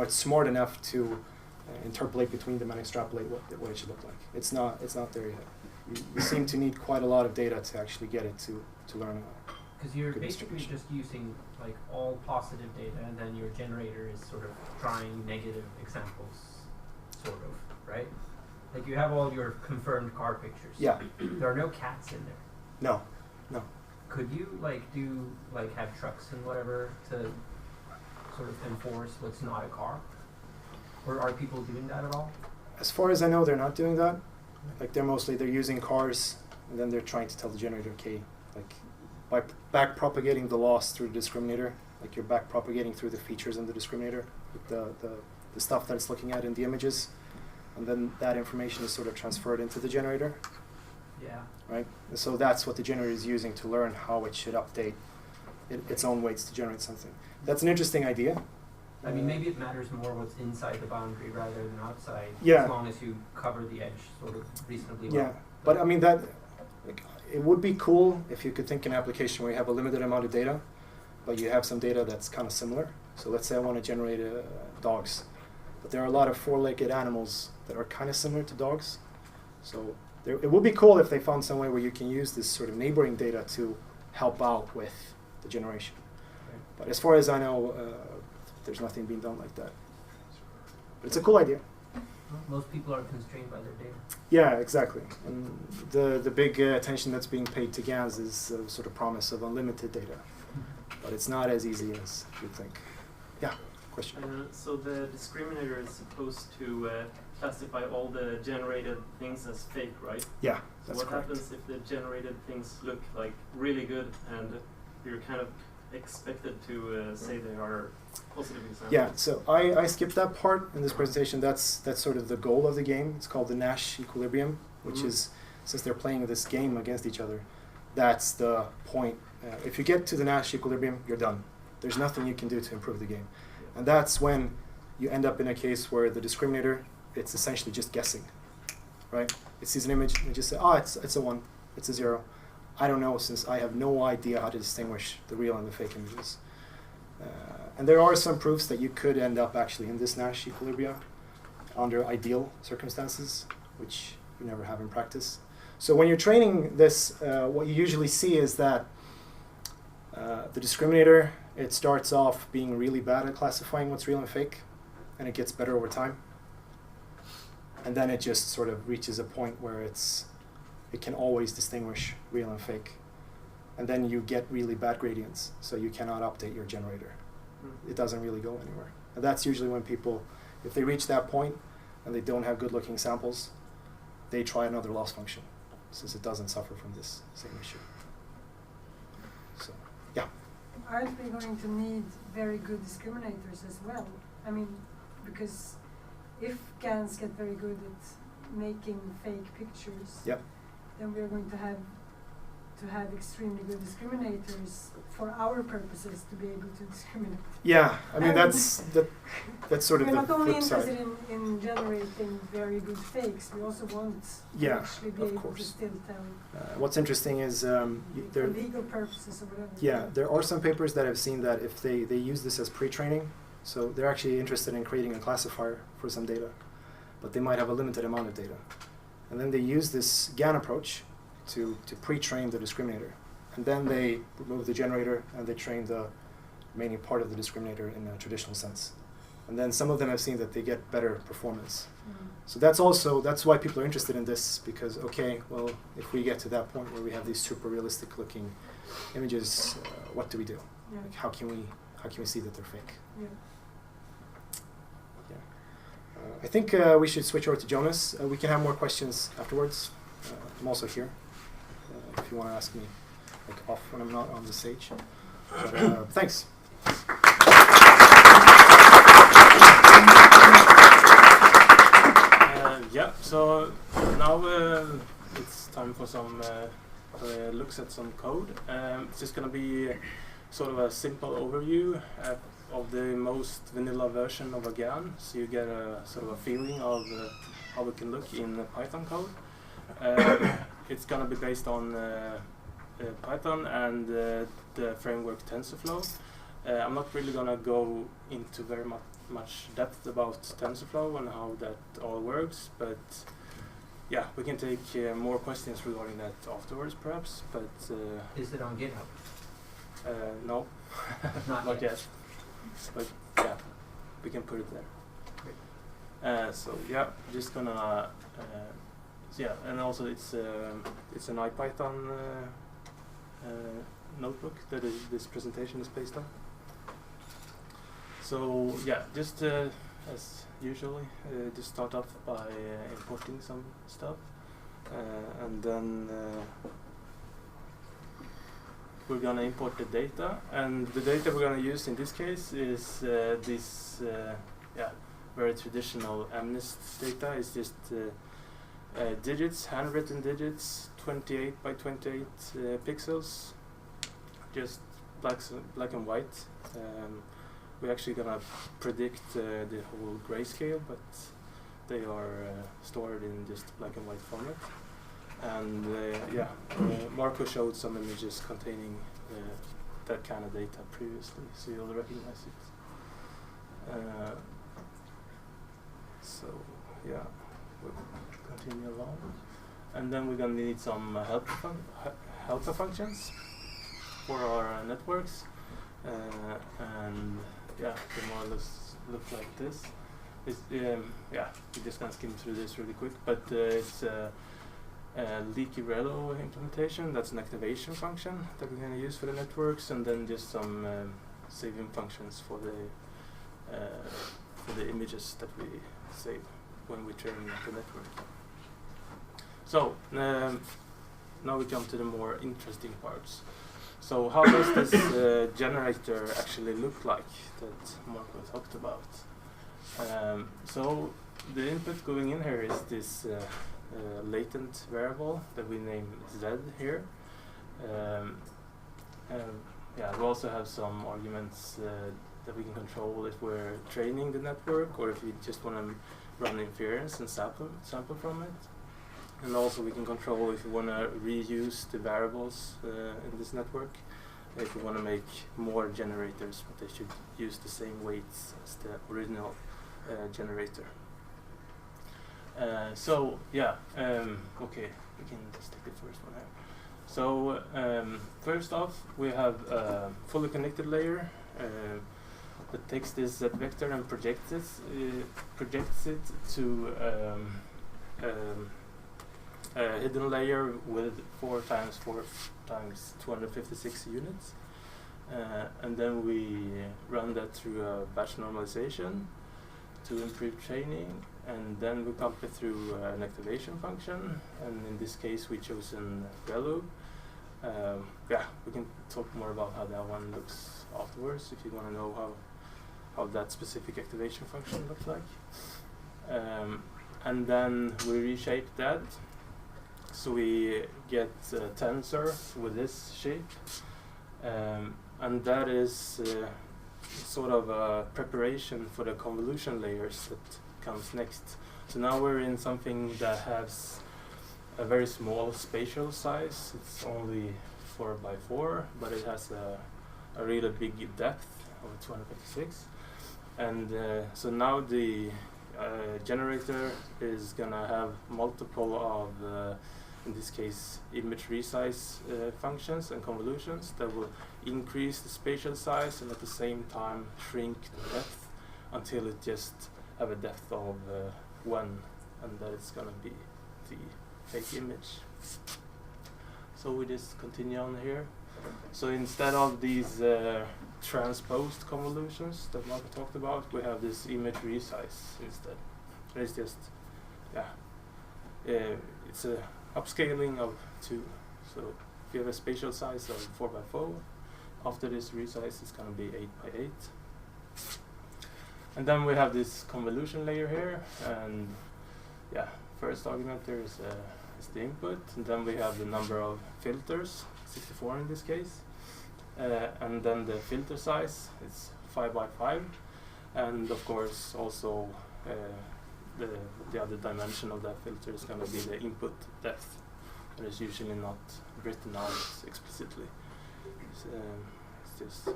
it's smart enough to interpolate between them and extrapolate what it should look like. It's not there yet. You seem to need quite a lot of data to actually get it to learn. Because you're basically just using like all positive data, and then your generator is sort of trying negative examples, sort of, right? Like you have all your confirmed car pictures. Yeah. There are no cats in there. No. Could you have trucks and whatever to sort of enforce what's not a car? Or are people doing that at all? As far as I know, they're not doing that. Like they're using cars, and then they're trying to tell the generator, okay, like by back propagating the loss through the discriminator, like you're back propagating through the features in the discriminator, with the stuff that it's looking at in the images, and then that information is sort of transferred into the generator. Yeah. Right? And so that's what the generator is using to learn how it should update its own weights to generate something. That's an interesting idea. I mean, maybe it matters more what's inside the boundary rather than outside, Yeah. as long as you cover the edge sort of reasonably well. Yeah, but I mean it would be cool if you could think an application where you have a limited amount of data, but you have some data that's kind of similar. So let's say I want to generate dogs, but there are a lot of four-legged animals that are kind of similar to dogs. So it would be cool if they found some way where you can use this sort of neighboring data to help out with the generation. Okay. But as far as I know, there's nothing being done like that. But it's a cool idea. Well, most people are constrained by their data. Yeah, exactly. And the big attention that's being paid to GANs is a sort of promise of unlimited data. But it's not as easy as you'd think. Yeah, question? So the discriminator is supposed to classify all the generated things as fake, right? Yeah, So that's what correct. happens if the generated things look like really good and you're kind of expected to say they are positive examples? Yeah, so I skipped that part in this presentation. That's sort of the goal of the game. It's called the Nash equilibrium, which is, since they're playing this game against each other, that's the point. If you get to the Nash equilibrium, you're done. There's nothing you can do to improve the game. And that's when you end up in a case where the discriminator, it's essentially just guessing, right? It sees an image and it just says, oh, it's a 1, it's a 0. I don't know, since I have no idea how to distinguish the real and the fake images. And there are some proofs that you could end up actually in this Nash equilibria under ideal circumstances, which you never have in practice. So when you're training this, what you usually see is that the discriminator, it starts off being really bad at classifying what's real and fake, and it gets better over time. And then it just sort of reaches a point where it can always distinguish real and fake. And then you get really bad gradients, so you cannot update your generator. It doesn't really go anywhere. And that's usually when people, if they reach that point and they don't have good looking samples, they try another loss function, since it doesn't suffer from this same issue. So, yeah. Aren't we going to need very good discriminators as well? I mean, because if GANs get very good at making fake pictures, Yep. then we're going to have to have extremely good discriminators for our purposes to be able to discriminate. Yeah, I mean that's sort of We're the not only flip side. interested in generating very good fakes, we also want to Yeah, actually be of able to course. still tell What's interesting is for there. legal purposes or whatever. Yeah, there are some papers that have seen that if they use this as pre-training, so they're actually interested in creating a classifier for some data, but they might have a limited amount of data. And then they use this GAN approach to pre-train the discriminator. And then they remove the generator and they train the remaining part of the discriminator in a traditional sense. And then some of them have seen that they get better performance. So that's why people are interested in this, because okay, well, if we get to that point where we have these super realistic looking images, what do we do? Yeah. Like how can we see that they're fake? Yeah. I think we should switch over to Jonas. We can have more questions afterwards. I'm also here if you want to ask me like off when I'm not on the stage. But, thanks. Yeah, so now it's time for some looks at some code. It's just going to be sort of a simple overview of the most vanilla version of a GAN, so you get a sort of a feeling of how it can look in Python code. It's going to be based on Python and the framework TensorFlow. I'm not really going to go into very much depth about TensorFlow and how that all works, but yeah, we can take more questions regarding that afterwards perhaps, but Is it on GitHub? no, Not yet. but yeah, we can put it there. So yeah, just gonna yeah, and also it's an IPython notebook that this presentation is based on. So yeah, just as usually, just start off by importing some stuff, and then we're gonna import the data, and the data we're gonna use in this case is this yeah, very traditional MNIST data. It's just digits, handwritten digits, 28 by 28 pixels, just black and white. We're actually gonna predict the whole grayscale, but they are stored in just black and white format. And yeah, Marko showed some images containing that kind of data previously, so you'll recognize it. So yeah, we'll continue along, and then we're gonna need some helper functions for our networks, and yeah, they more or less look like this. It's, yeah, we're just gonna skim through this really quick, but it's leaky relo implementation. That's an activation function that we're gonna use for the networks, and then just some saving functions for the images that we save when we train the network. So now we come to the more interesting parts. So how does this generator actually look like that Marko talked about? So the input going in here is this latent variable that we name Z here. Yeah, we also have some arguments that we can control if we're training the network, or if we just want to run inference and sample from it. And also we can control if we want to reuse the variables in this network, if we want to make more generators, but they should use the same weights as the original generator. So yeah, okay, we can just take the first one here. So first off, we have a fully connected layer that takes this Z vector and projects it to a hidden layer with 4 times 4 times 256 units, and then we run that through a batch normalization to improve training, and then we pump it through an activation function, and in this case we chosen ReLU. Yeah, we can talk more about how that one looks afterwards if you want to know how that specific activation function looks like. And then we reshape that so we get a tensor with this shape, and that is sort of a preparation for the convolution layers that comes next. So now we're in something that has a very small spatial size. It's only 4 by 4, but it has a really big depth of 256. And so now the generator is gonna have multiple of, in this case, image resize functions and convolutions that will increase the spatial size and at the same time shrink the depth until it just have a depth of 1, and that it's gonna be the fake image. So we just continue on here. So instead of these transposed convolutions that Marko talked about, we have this image resize instead. And it's just, it's a upscaling of 2. So if you have a spatial size of 4 by 4, after this resize it's going to be 8 by 8. And then we have this convolution layer here, and first argument there is the input, and then we have the number of filters, 64 in this case, and then the filter size is 5 by 5, and of course also the other dimension of that filter is going to be the input depth, and it's usually not written out explicitly. It's just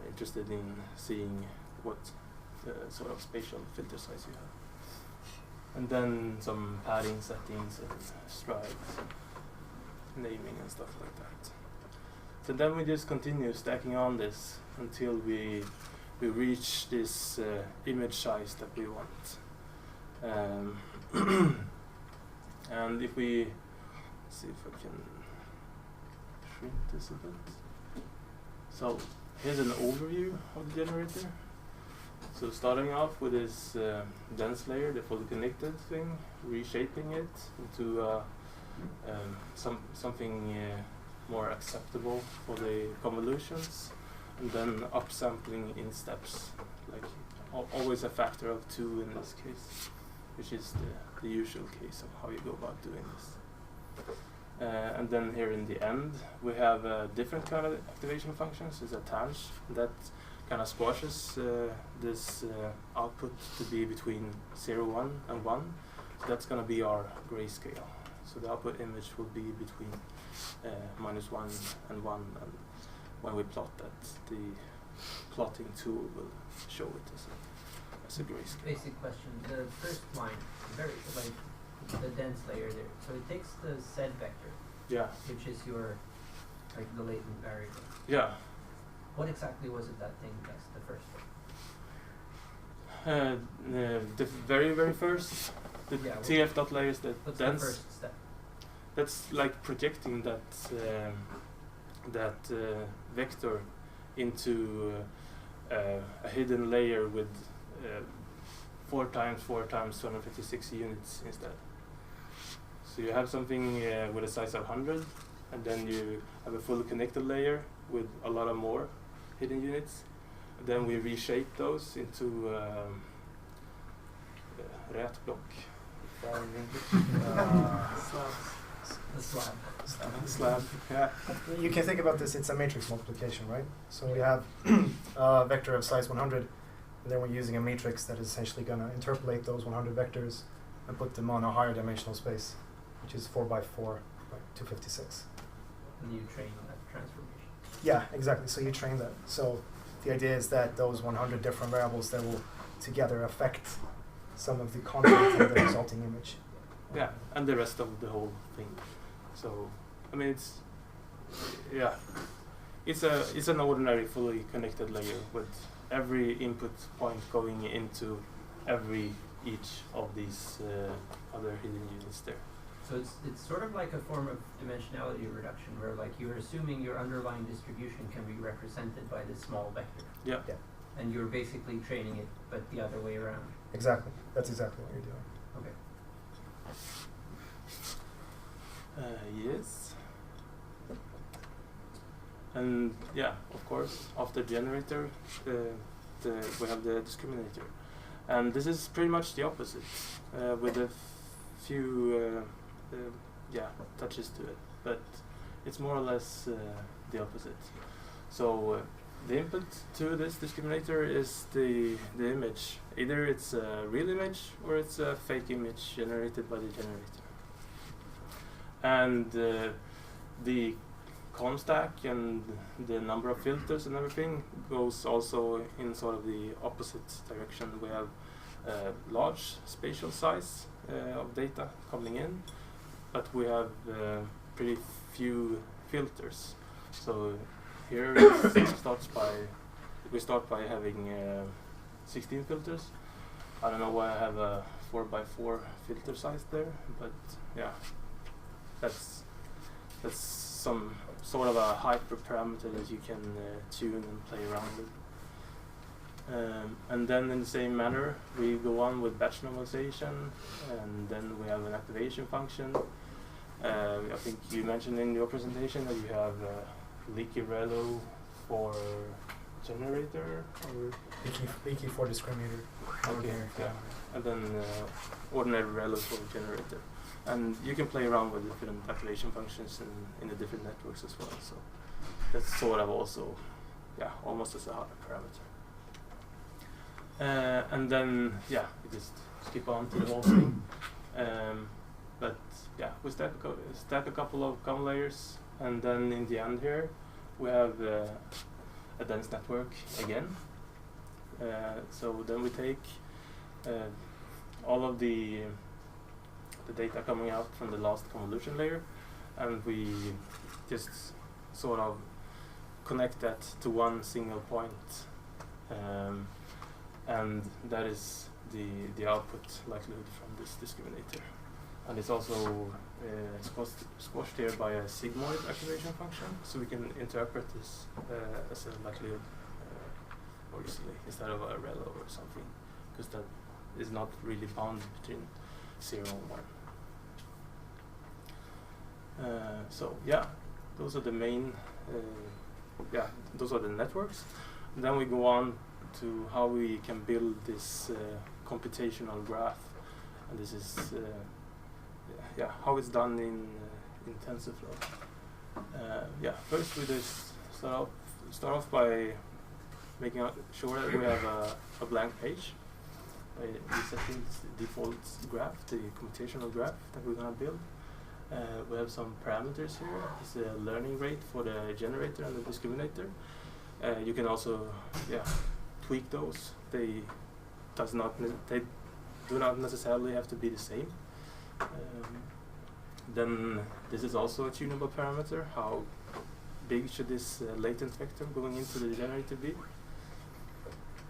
interested in seeing what sort of spatial filter size you have. And then some padding settings and stripes, naming and stuff like that. So then we just continue stacking on this until we reach this image size that we want. And if we see if I can shrink this a bit. So here's an overview of the generator. So starting off with this dense layer, the fully connected thing, reshaping it into something more acceptable for the convolutions, and then upsampling in steps, like always a factor of 2 in this case, which is the usual case of how you go about doing this. And then here in the end, we have different kind of activation functions. There's a tanh that kind of squashes this output to be between 0, 1, and 1. So that's going to be our grayscale. So the output image will be between -1 and 1, and when we plot that, the plotting tool will show it as a grayscale. Basic question: the first line, very like the dense layer there. So it takes the Z vector, which is your the latent variable. Yeah. What exactly was it that thing that's the first one? The very first, the TF dot layer is the What's dense. the first step? That's like projecting that vector into a hidden layer with 4 times 4 times 256 units instead. So you have something with a size of 100, and then you have a fully connected layer with a lot of more hidden units. And then we reshape those into rätblock. Slab. Yeah. You can think about this, it's a matrix multiplication, right? So we have a vector of size 100, and then we're using a matrix that is essentially going to interpolate those 100 vectors and put them on a higher dimensional space, which is 4 by 4 by 256. And you train that transformation. Yeah, exactly. So you train that. So the idea is that those 100 different variables that will together affect some of the content of the resulting image. Yeah, and the rest of the whole thing. So, I mean, it's an ordinary fully connected layer with every input point going into each of these other hidden units there. So it's sort of like a form of dimensionality reduction, where like you're assuming your underlying distribution can be represented by this small vector. Yeah. And you're basically training it, but the other way around. Exactly. That's exactly what you're doing. Okay. Yes. And of course, after generator, we have the discriminator, and this is pretty much the opposite. With the few touches to it, but it's more or less the opposite. So the input to this discriminator is the image. Either it's a real image or it's a fake image generated by the generator. And the column stack and the number of filters and everything goes also in sort of the opposite direction. We have large spatial size of data coming in, but we have pretty few filters. So here we start by having 16 filters. I don't know why I have a 4x4 filter size there, but yeah, that's some sort of a hyperparameter that you can tune and play around with. And then in the same manner, we go on with batch normalization, and then we have an activation function. I think you mentioned in your presentation that you have leaky relo for generator, or Leaky for discriminator. okay, yeah, and then ordinary relo for the generator. And you can play around with different activation functions in the different networks as well. So that's sort of also, yeah, almost as a parameter. And then, yeah, we just skip on to the whole thing. But yeah, we stack a couple of common layers, and then in the end here, we have a dense network again. So then we take all of the data coming out from the last convolution layer, and we just sort of connect that to one single point, and that is the output likelihood from this discriminator. And it's also squashed here by a sigmoid activation function, so we can interpret this as a likelihood more easily instead of a relo or something, because that is not really bound between 0 and 1. So yeah, those are the main, those are the networks. And then we go on to how we can build this computational graph, and this is how it's done in TensorFlow. First we just start off by making sure that we have a blank page. We set the default graph, the computational graph that we're gonna build. We have some parameters here. It's a learning rate for the generator and the discriminator. You can also tweak those. They do not necessarily have to be the same. Then this is also a tunable parameter. How big should this latent vector going into the generator be?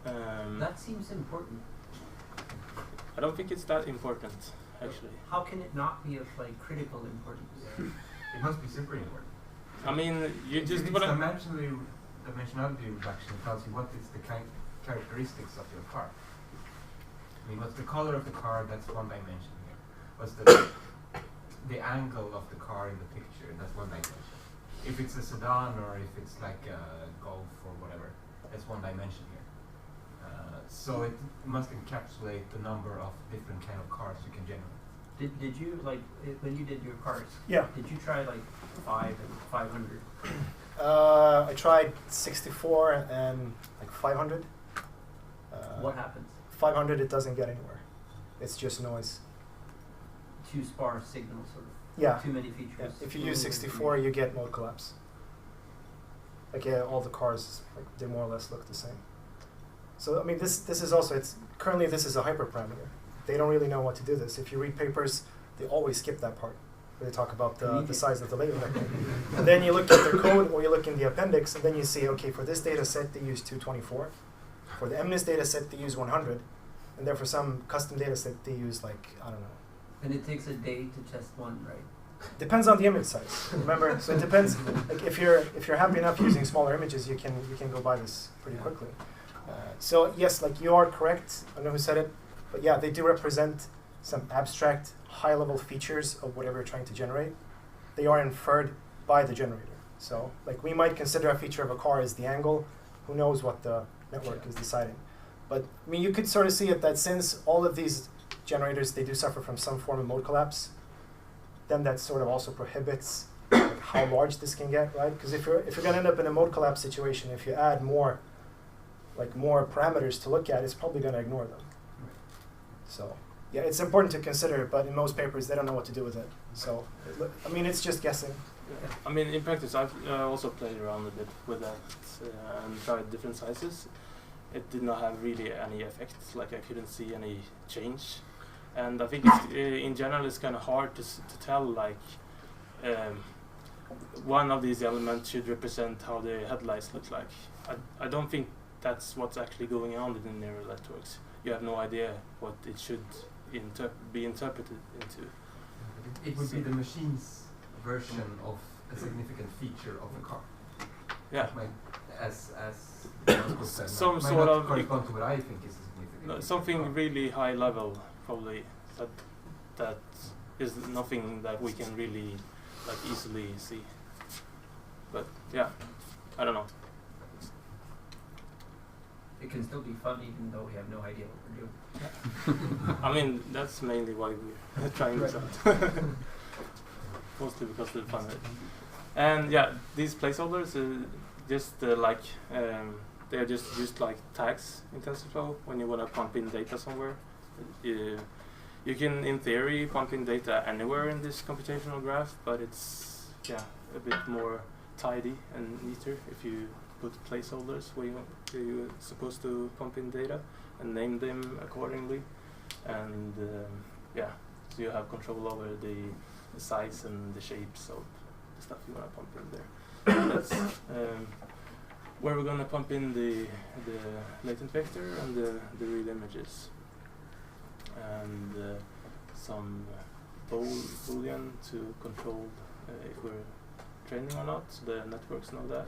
That seems important. I don't think it's that important, actually. How can it not be of critical importance? It must be super important. I mean, you If just it's wanna. dimensionality reduction tells you what is the characteristics of your car. I mean, what's the color of the car? That's one dimension here. What's the angle of the car in the picture? That's one dimension. If it's a sedan or if it's like a Golf or whatever, that's one dimension here. So it must encapsulate the number of different kind of cars you can generate. Did you when you did your cars? Yeah. Did you try 5 and 500? I tried 64 and 500. What happens? 500, it doesn't get anywhere. It's just noise. Too sparse signal, sort of. Yeah. Too many features. Yeah. If you use 64, you get node collapse. All the cars, they more or less look the same. So I mean, this is also currently this is a hyperparameter. They don't really know what to do this. If you read papers, they always skip that part where they talk about the size of the latent vector. And then you look at the code or you look in the appendix, and then you see, okay, for this data set they use 224. For the MNIST data set they use 100, and then for some custom data set they use I don't know. And it takes a day to test one, right? Depends on the image size. Remember, so it depends. If you're happy enough using smaller images, you can go by this pretty quickly. So yes, you are correct. I don't know who said it, but yeah, they do represent some abstract, high-level features of whatever you're trying to generate. They are inferred by the generator. So we might consider a feature of a car as the angle. Who knows what the network is deciding? But I mean, you could sort of see it that since all of these generators, they do suffer from some form of mode collapse. Then that sort of also prohibits like, how large this can get, right? Because if you're going to end up in a mode collapse situation, if you add more parameters to look at, it's probably going to ignore them. So yeah, it's important to consider, but in most papers they don't know what to do with it. So I mean, it's just guessing. Yeah. I mean, in practice, I've also played around a bit with that and tried different sizes. It did not have really any effect. Like I couldn't see any change, and I think it's, in general it's kind of hard to tell. Like one of these elements should represent how the headlights look like. I don't think that's what's actually going on in the neural networks. You have no idea what it should be interpreted into. It would be the machine's version of a significant feature of the car. Yeah. As some sort of correspond to what I think is a significant. Something really high level, probably that is nothing that we can really like easily see. But yeah, I don't know. It can still be fun even though we have no idea what we're doing. I mean, that's mainly why we're trying this out. Mostly because of the fun. And yeah, these placeholders just they're just used like tags in TensorFlow when you want to pump in data somewhere. You can, in theory, pump in data anywhere in this computational graph, but it's a bit more tidy and neater if you put placeholders where you're supposed to pump in data and name them accordingly, and so you have control over the size and the shapes of the stuff you want to pump in there. That's where we're going to pump in the latent vector and the real images, and some boolean to control if we're training or not, so the networks know that.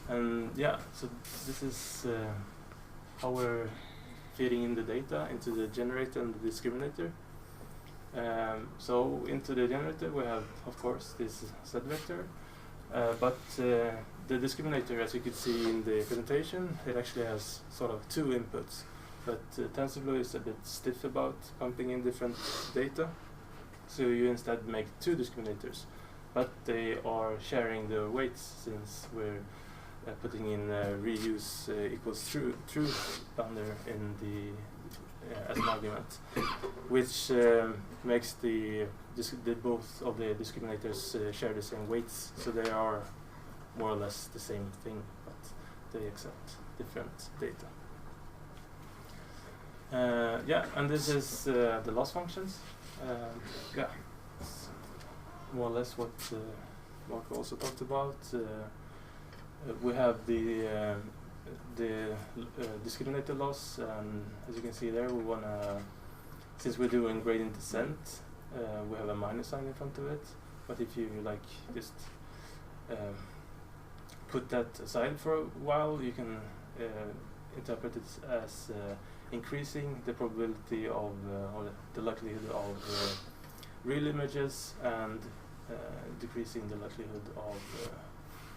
And yeah, so this is how we're feeding in the data into the generator and the discriminator. So into the generator we have, of course, this Z vector, but the discriminator, as you could see in the presentation, it actually has sort of two inputs. But TensorFlow is a bit stiff about pumping in different data, so you instead make two discriminators, but they are sharing the weights since we're putting in reuse equals true down there in the as an argument, which makes the both of the discriminators share the same weights, so they are more or less the same thing, but they accept different data. And this is the loss functions. It's more or less what Marko also talked about. We have the discriminator loss, and as you can see there, we wanna, since we're doing gradient descent, we have a minus sign in front of it. But if you like just put that aside for a while, you can interpret it as increasing the probability of or the likelihood of real images and decreasing the likelihood of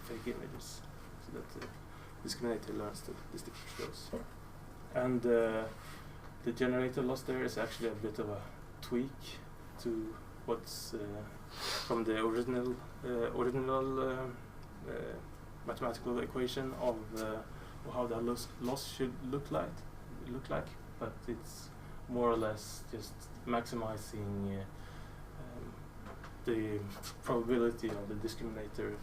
fake images, so that the discriminator learns to distinguish those. And the generator loss there is actually a bit of a tweak to what's from the original mathematical equation of how that loss should look like, but it's more or less just maximizing the probability of the discriminator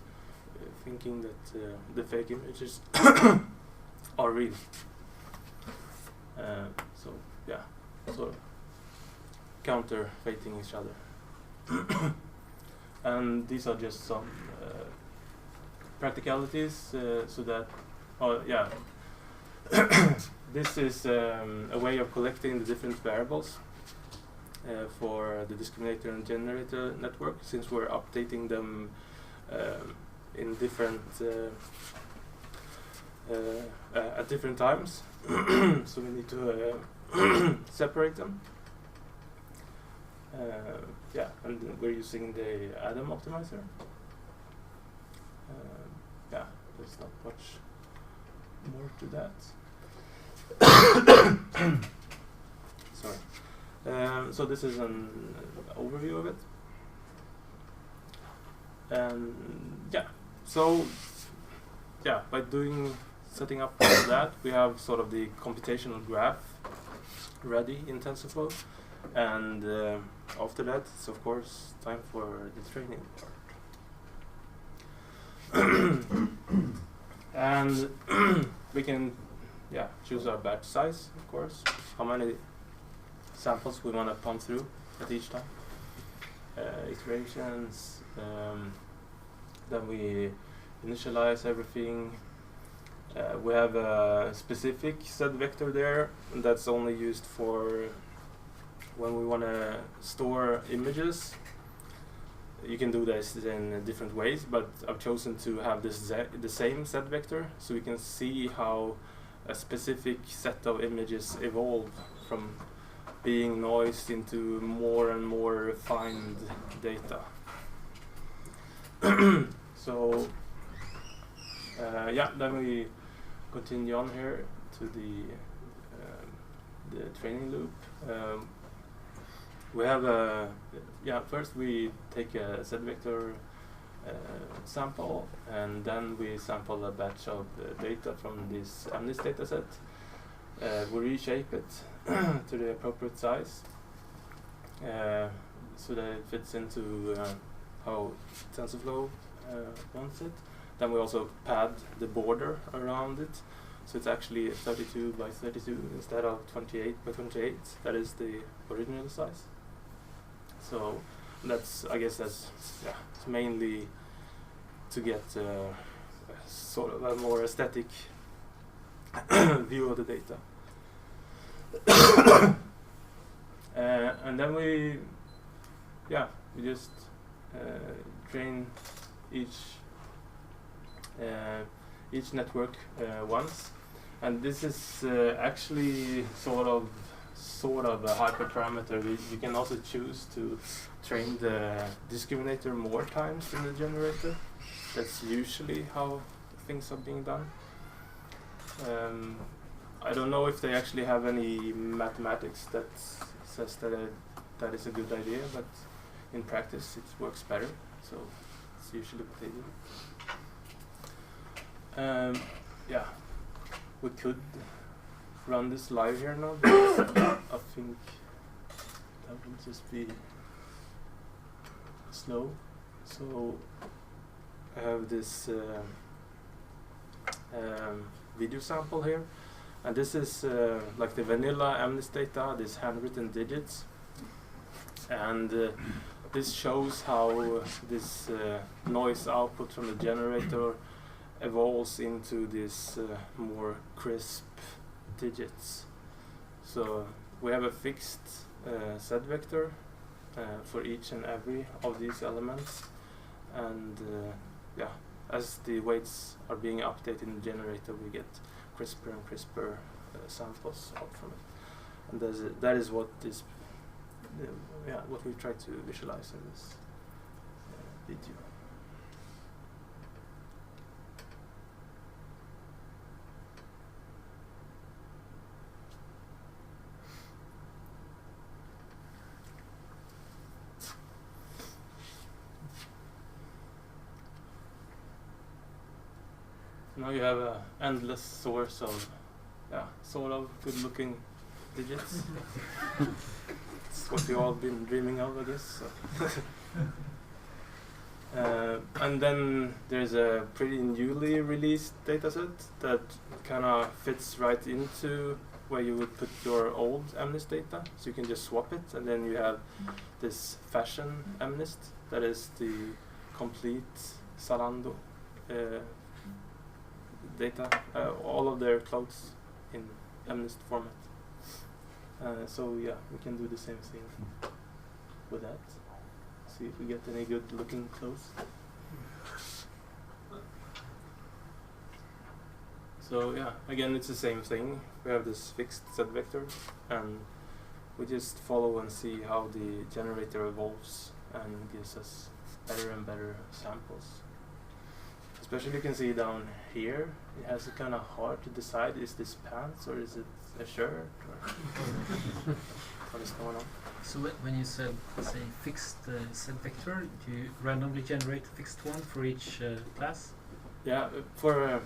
thinking that the fake images are real. So yeah, sort of counterfeiting each other. And these are just some practicalities, so that, this is a way of collecting the different variables for the discriminator and generator network, since we're updating them in different at different times. So we need to separate them. And we're using the Adam optimizer. There's not much more to that. Sorry. So this is an overview of it. And by setting up that, we have sort of the computational graph ready in TensorFlow, and after that, it's of course time for the training part. And we can choose our batch size, of course, how many samples we want to pump through at each time, iterations, then we initialize everything. We have a specific set vector there that's only used for when we want to store images. You can do this in different ways, but I've chosen to have the same set vector so we can see how a specific set of images evolve from being noised into more and more refined data. So then we continue on here to the training loop. We have first we take a set vector sample, and then we sample a batch of data from this MNIST data set. We reshape it to the appropriate size so that it fits into how TensorFlow wants it. Then we also pad the border around it, so it's actually 32 by 32 instead of 28 by 28. That is the original size. So that's, I guess it's mainly to get sort of a more aesthetic view of the data. And then we just train each network once, and this is actually sort of a hyperparameter. You can also choose to train the discriminator more times in the generator. That's usually how things are being done. I don't know if they actually have any mathematics that says that is a good idea, but in practice it works better, so it's usually what they do. We could run this live here now, but I think that will just be slow. So I have this video sample here, and this is like the vanilla MNIST data, this handwritten digits, and this shows how this noise output from the generator evolves into this more crisp digits. So we have a fixed set vector for each and every of these elements, and as the weights are being updated in the generator, we get crisper and crisper samples out from it, and that is what is what we try to visualize in this video. Now you have an endless source of sort of good-looking digits. It's what you all been dreaming of, I guess. So. And then there's a pretty newly released dataset that kind of fits right into where you would put your old MNIST data. So you can just swap it, and then you have this fashion MNIST that is the complete Zalando data, all of their clothes in MNIST format. So we can do the same thing with that. See if we get any good looking clothes. So again, it's the same thing. We have this fixed set vector, and we just follow and see how the generator evolves and gives us better and better samples. Especially you can see down here, it has it kind of hard to decide, is this pants or is it a shirt? Or what is going on. So when you said, say, fixed set vector, do you randomly generate a fixed one for each class? Yeah, for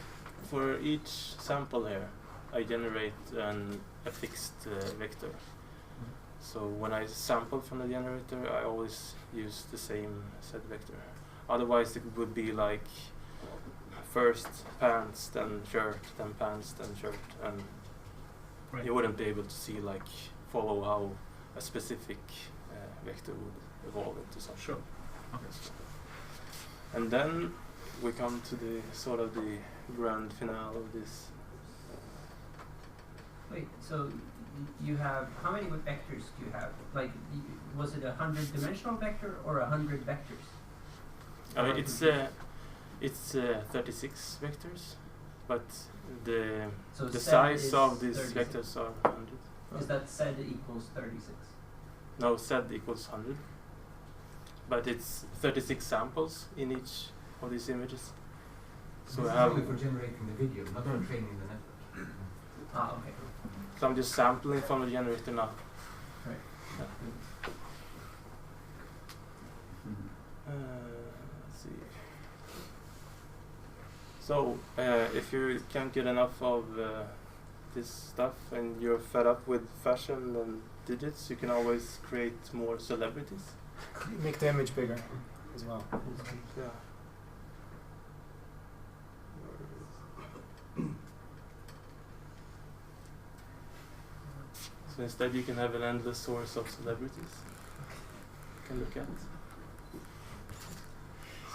each sample here, I generate a fixed vector. So when I sample from the generator, I always use the same set vector. Otherwise, it would be like first pants, then shirt, then pants, then shirt, and Right. you wouldn't be able to see follow how a specific vector would evolve into something. Sure. Okay. And then we come to the sort of the grand finale of this. Wait, so you have, how many vectors do you have? Like, was it a 100-dimensional vector or 100 vectors? It's 36 vectors, but the So the Z size is of these 36. vectors are 100. Is that Z equals 36? No, Z equals 100. But it's 36 samples in each of these images. So This I is have. only for generating the video, not for training the network. Ah, okay. So I'm just sampling from the generator now. Right. Yeah. Let's see. So if you can't get enough of this stuff and you're fed up with fashion and digits, you can always create more celebrities. Make the image bigger as well. Yeah. So instead you can have an endless source of celebrities you can look at.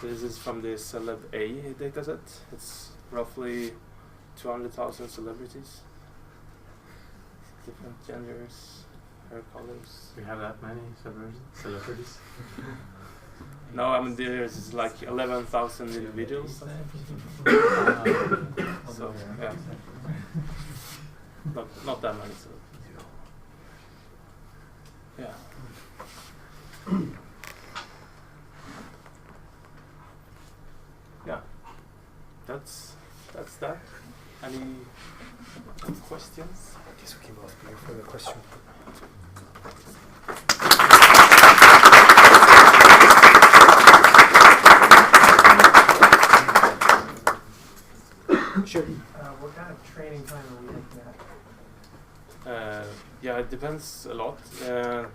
So this is from the Celeb A dataset. It's roughly 200,000 celebrities. Different genders, hair colors. We have that many celebrities. No, I mean there's like 11,000 individuals. So yeah, not that many. So yeah. Yeah, that's that. Any questions? I guess we can both be here for the question. Sure. What kind of training time are we looking at? Yeah, it depends a lot.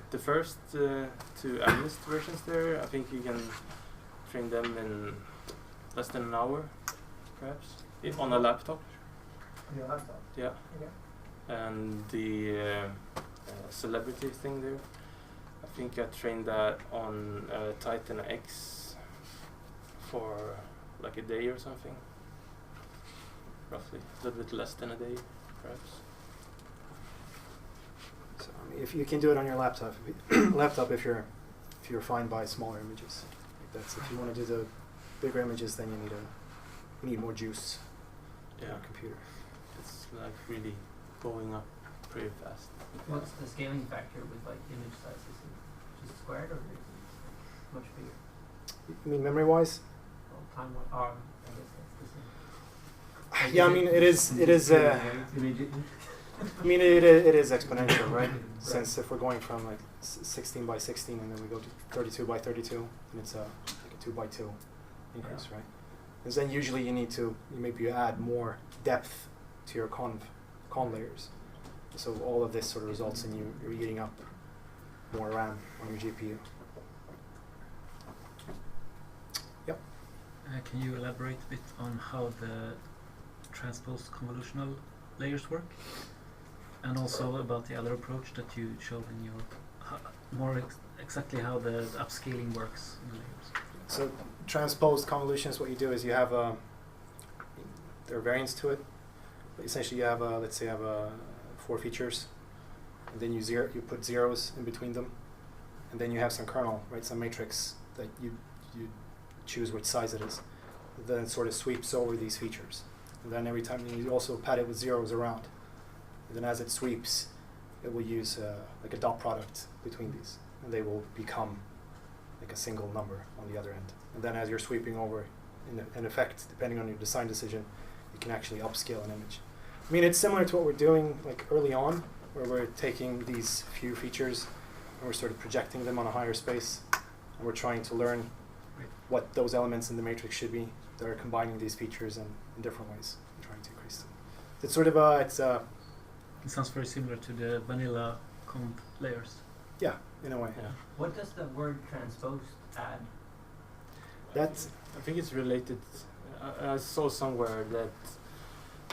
The first two analyst versions there, I think you can train them in less than an hour, perhaps, on a laptop. On your laptop? Yeah. Okay. And the celebrity thing there, I think I trained that on Titan X for like a day or something. Roughly, a little bit less than a day, perhaps. So I mean, if you can do it on your laptop, if you're fine by smaller images, like that's if you want to do the bigger images, then you need more juice on Yeah, your computer. it's like really going up pretty fast. What's the scaling factor with like image sizes? Is it just squared or is it much bigger? You mean memory-wise? Well, time-wise, I guess that's the same. Yeah, I mean it is. I mean it is exponential, right? Since if we're going from like 16 by 16 and then we go to 32 by 32, and it's like a 2 by 2 increase, right? And then usually you maybe add more depth to your con layers. So all of this sort of results in you're eating up more RAM on your GPU. Yep. Can you elaborate a bit on how the transposed convolutional layers work? And also about the other approach that you showed in your, exactly how the upscaling works in layers. So transposed convolutions, what you do is you have there are variants to it. But essentially you have let's say you have 4 features, and then you put zeros in between them, and then you have some kernel, right, some matrix that you choose which size it is. Then it sort of sweeps over these features, and then every time you also pad it with zeros around. And then as it sweeps, it will use like a dot product between these, and they will become like a single number on the other end. And then as you're sweeping over, in effect, depending on your design decision, you can actually upscale an image. I mean, it's similar to what we're doing like early on, where we're taking these few features and we're sort of projecting them on a higher space, and we're trying to learn what those elements in the matrix should be that are combining these features in different ways and trying to increase them. It's sort of It sounds very similar to the vanilla conv layers. yeah, in a way. Yeah. What does the word transposed add? That's I think it's related. I saw somewhere that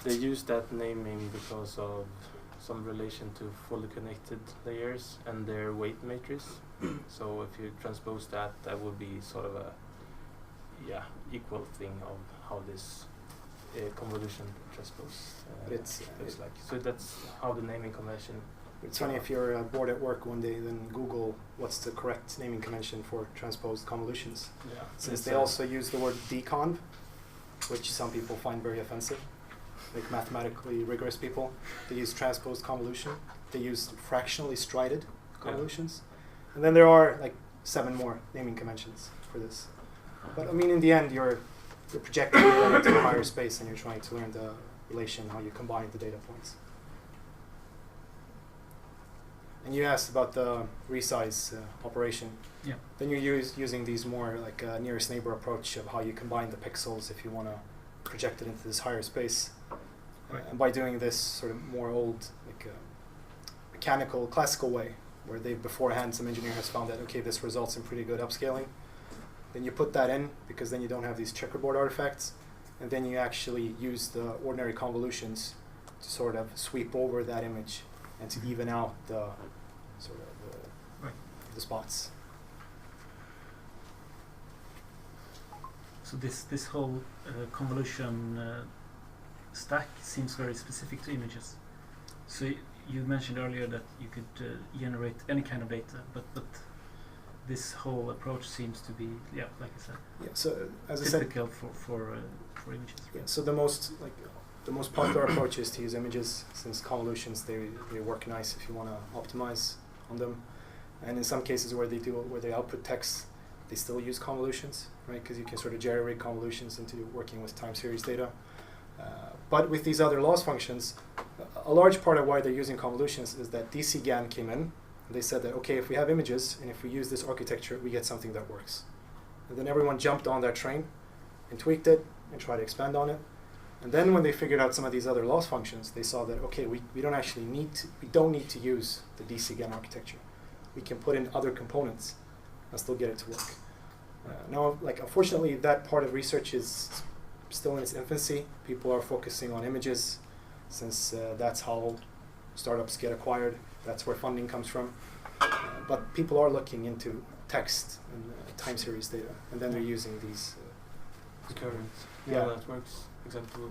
they use that naming because of some relation to fully connected layers and their weight matrix. So if you transpose that, that would be sort of a equal thing of how this convolution transpose looks like. So that's how the naming convention. It's funny if you're bored at work one day, then Google what's the correct naming convention for transposed convolutions. Yeah. Since they also use the word deconv, which some people find very offensive, like mathematically rigorous people. They use transposed convolution. They use fractionally strided convolutions. And then there are like 7 more naming conventions for this. But I mean, in the end, you're projecting it into a higher space and you're trying to learn the relation, how you combine the data points. And you asked about the resize operation. Yeah. Then you're using these more like nearest neighbor approach of how you combine the pixels if you want to project it into this higher space. Right. And by doing this sort of more old, like mechanical, classical way, where they beforehand some engineer has found that okay, this results in pretty good upscaling. Then you put that in because then you don't have these checkerboard artifacts, and then you actually use the ordinary convolutions to sort of sweep over that image and to even out the sort of the spots. So this whole convolution stack seems very specific to images. So you mentioned earlier that you could generate any kind of data, but this whole approach seems to be, like I said, So as typical I said, for images. Yeah, so the most popular approach is to use images, since convolutions they work nice if you want to optimize on them, and in some cases where they output text, they still use convolutions, right? Because you can sort of jerry-rig convolutions into working with time series data. But with these other loss functions, a large part of why they're using convolutions is that DC GAN came in. And they said that okay, if we have images and if we use this architecture, we get something that works. And then everyone jumped on that train and tweaked it and tried to expand on it. And then when they figured out some of these other loss functions, they saw that okay, we don't need to use the DC GAN architecture. We can put in other components and still get it to work. Now, like unfortunately, that part of research is still in its infancy. People are focusing on images, since that's how startups get acquired. That's where funding comes from. But people are looking into text and time series data, and then they're using these current neural networks. Example,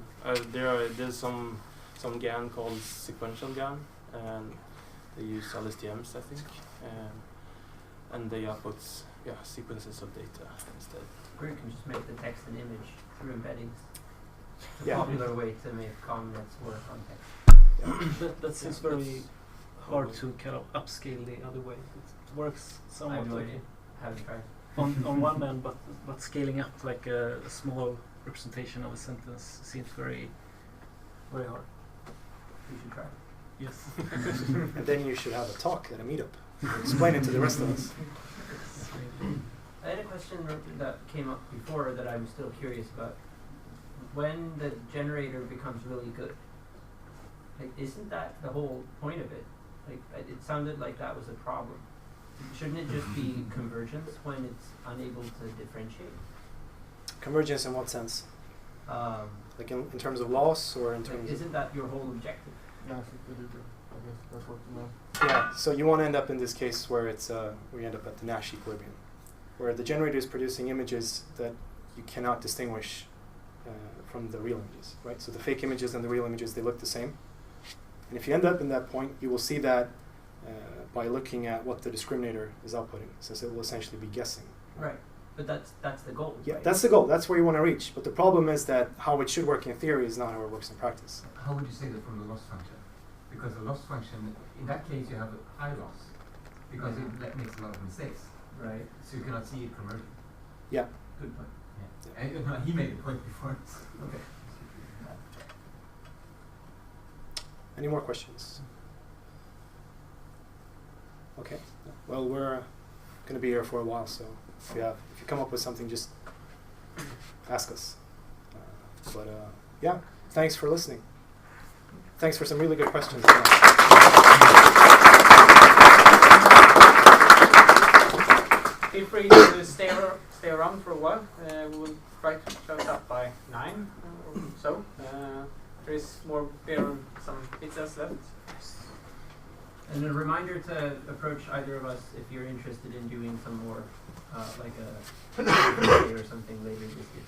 there's some GAN called sequential GAN, and they use LSTMs, I think, and they output sequences of data instead. Or you can just make the text an image through embeddings. It's a Yeah. popular way to make convnets work on text. That seems very hard to kind of upscale the other way. It works I somewhat have no like idea. Haven't tried. on one end, but scaling up like a small representation of a sentence seems very hard. You should try. Yes. and then you should have a talk at a meetup. Explain it to the rest of us. I had a question that came up before that I'm still curious about. When the generator becomes really good, like, isn't that the whole point of it? Like, it sounded like that was a problem. Shouldn't it just be convergence when it's unable to differentiate? Convergence in what sense? Like in terms of loss, or in terms Like, isn't that your whole objective? Yeah, so you want to end up in this case where it's we end up at the Nash equilibrium, where the generator is producing images that you cannot distinguish from the real images, right? So the fake images and the real images, they look the same. And if you end up in that point, you will see that by looking at what the discriminator is outputting, since it will essentially be guessing. Right, but that's the goal. Yeah, right? that's the goal. That's where you want to reach. But the problem is that how it should work in theory is not how it works in practice. How would you say that from the loss function? Because the loss function, in that case, you have a high loss, because it makes a lot of mistakes. Right. So you cannot see it converging. Yeah. Good point. Yeah. And, he made the point before. Okay. Any more questions? Okay. Well, we're going to be here for a while, so if you come up with something, just ask us. Yeah, thanks for listening. Thanks for some really good questions. Feel free to stay around for a while. We will try to close up by 9 or so. There is more beer and some pizzas left. And a reminder to approach either of us if you're interested in doing some more, like a or something later this year.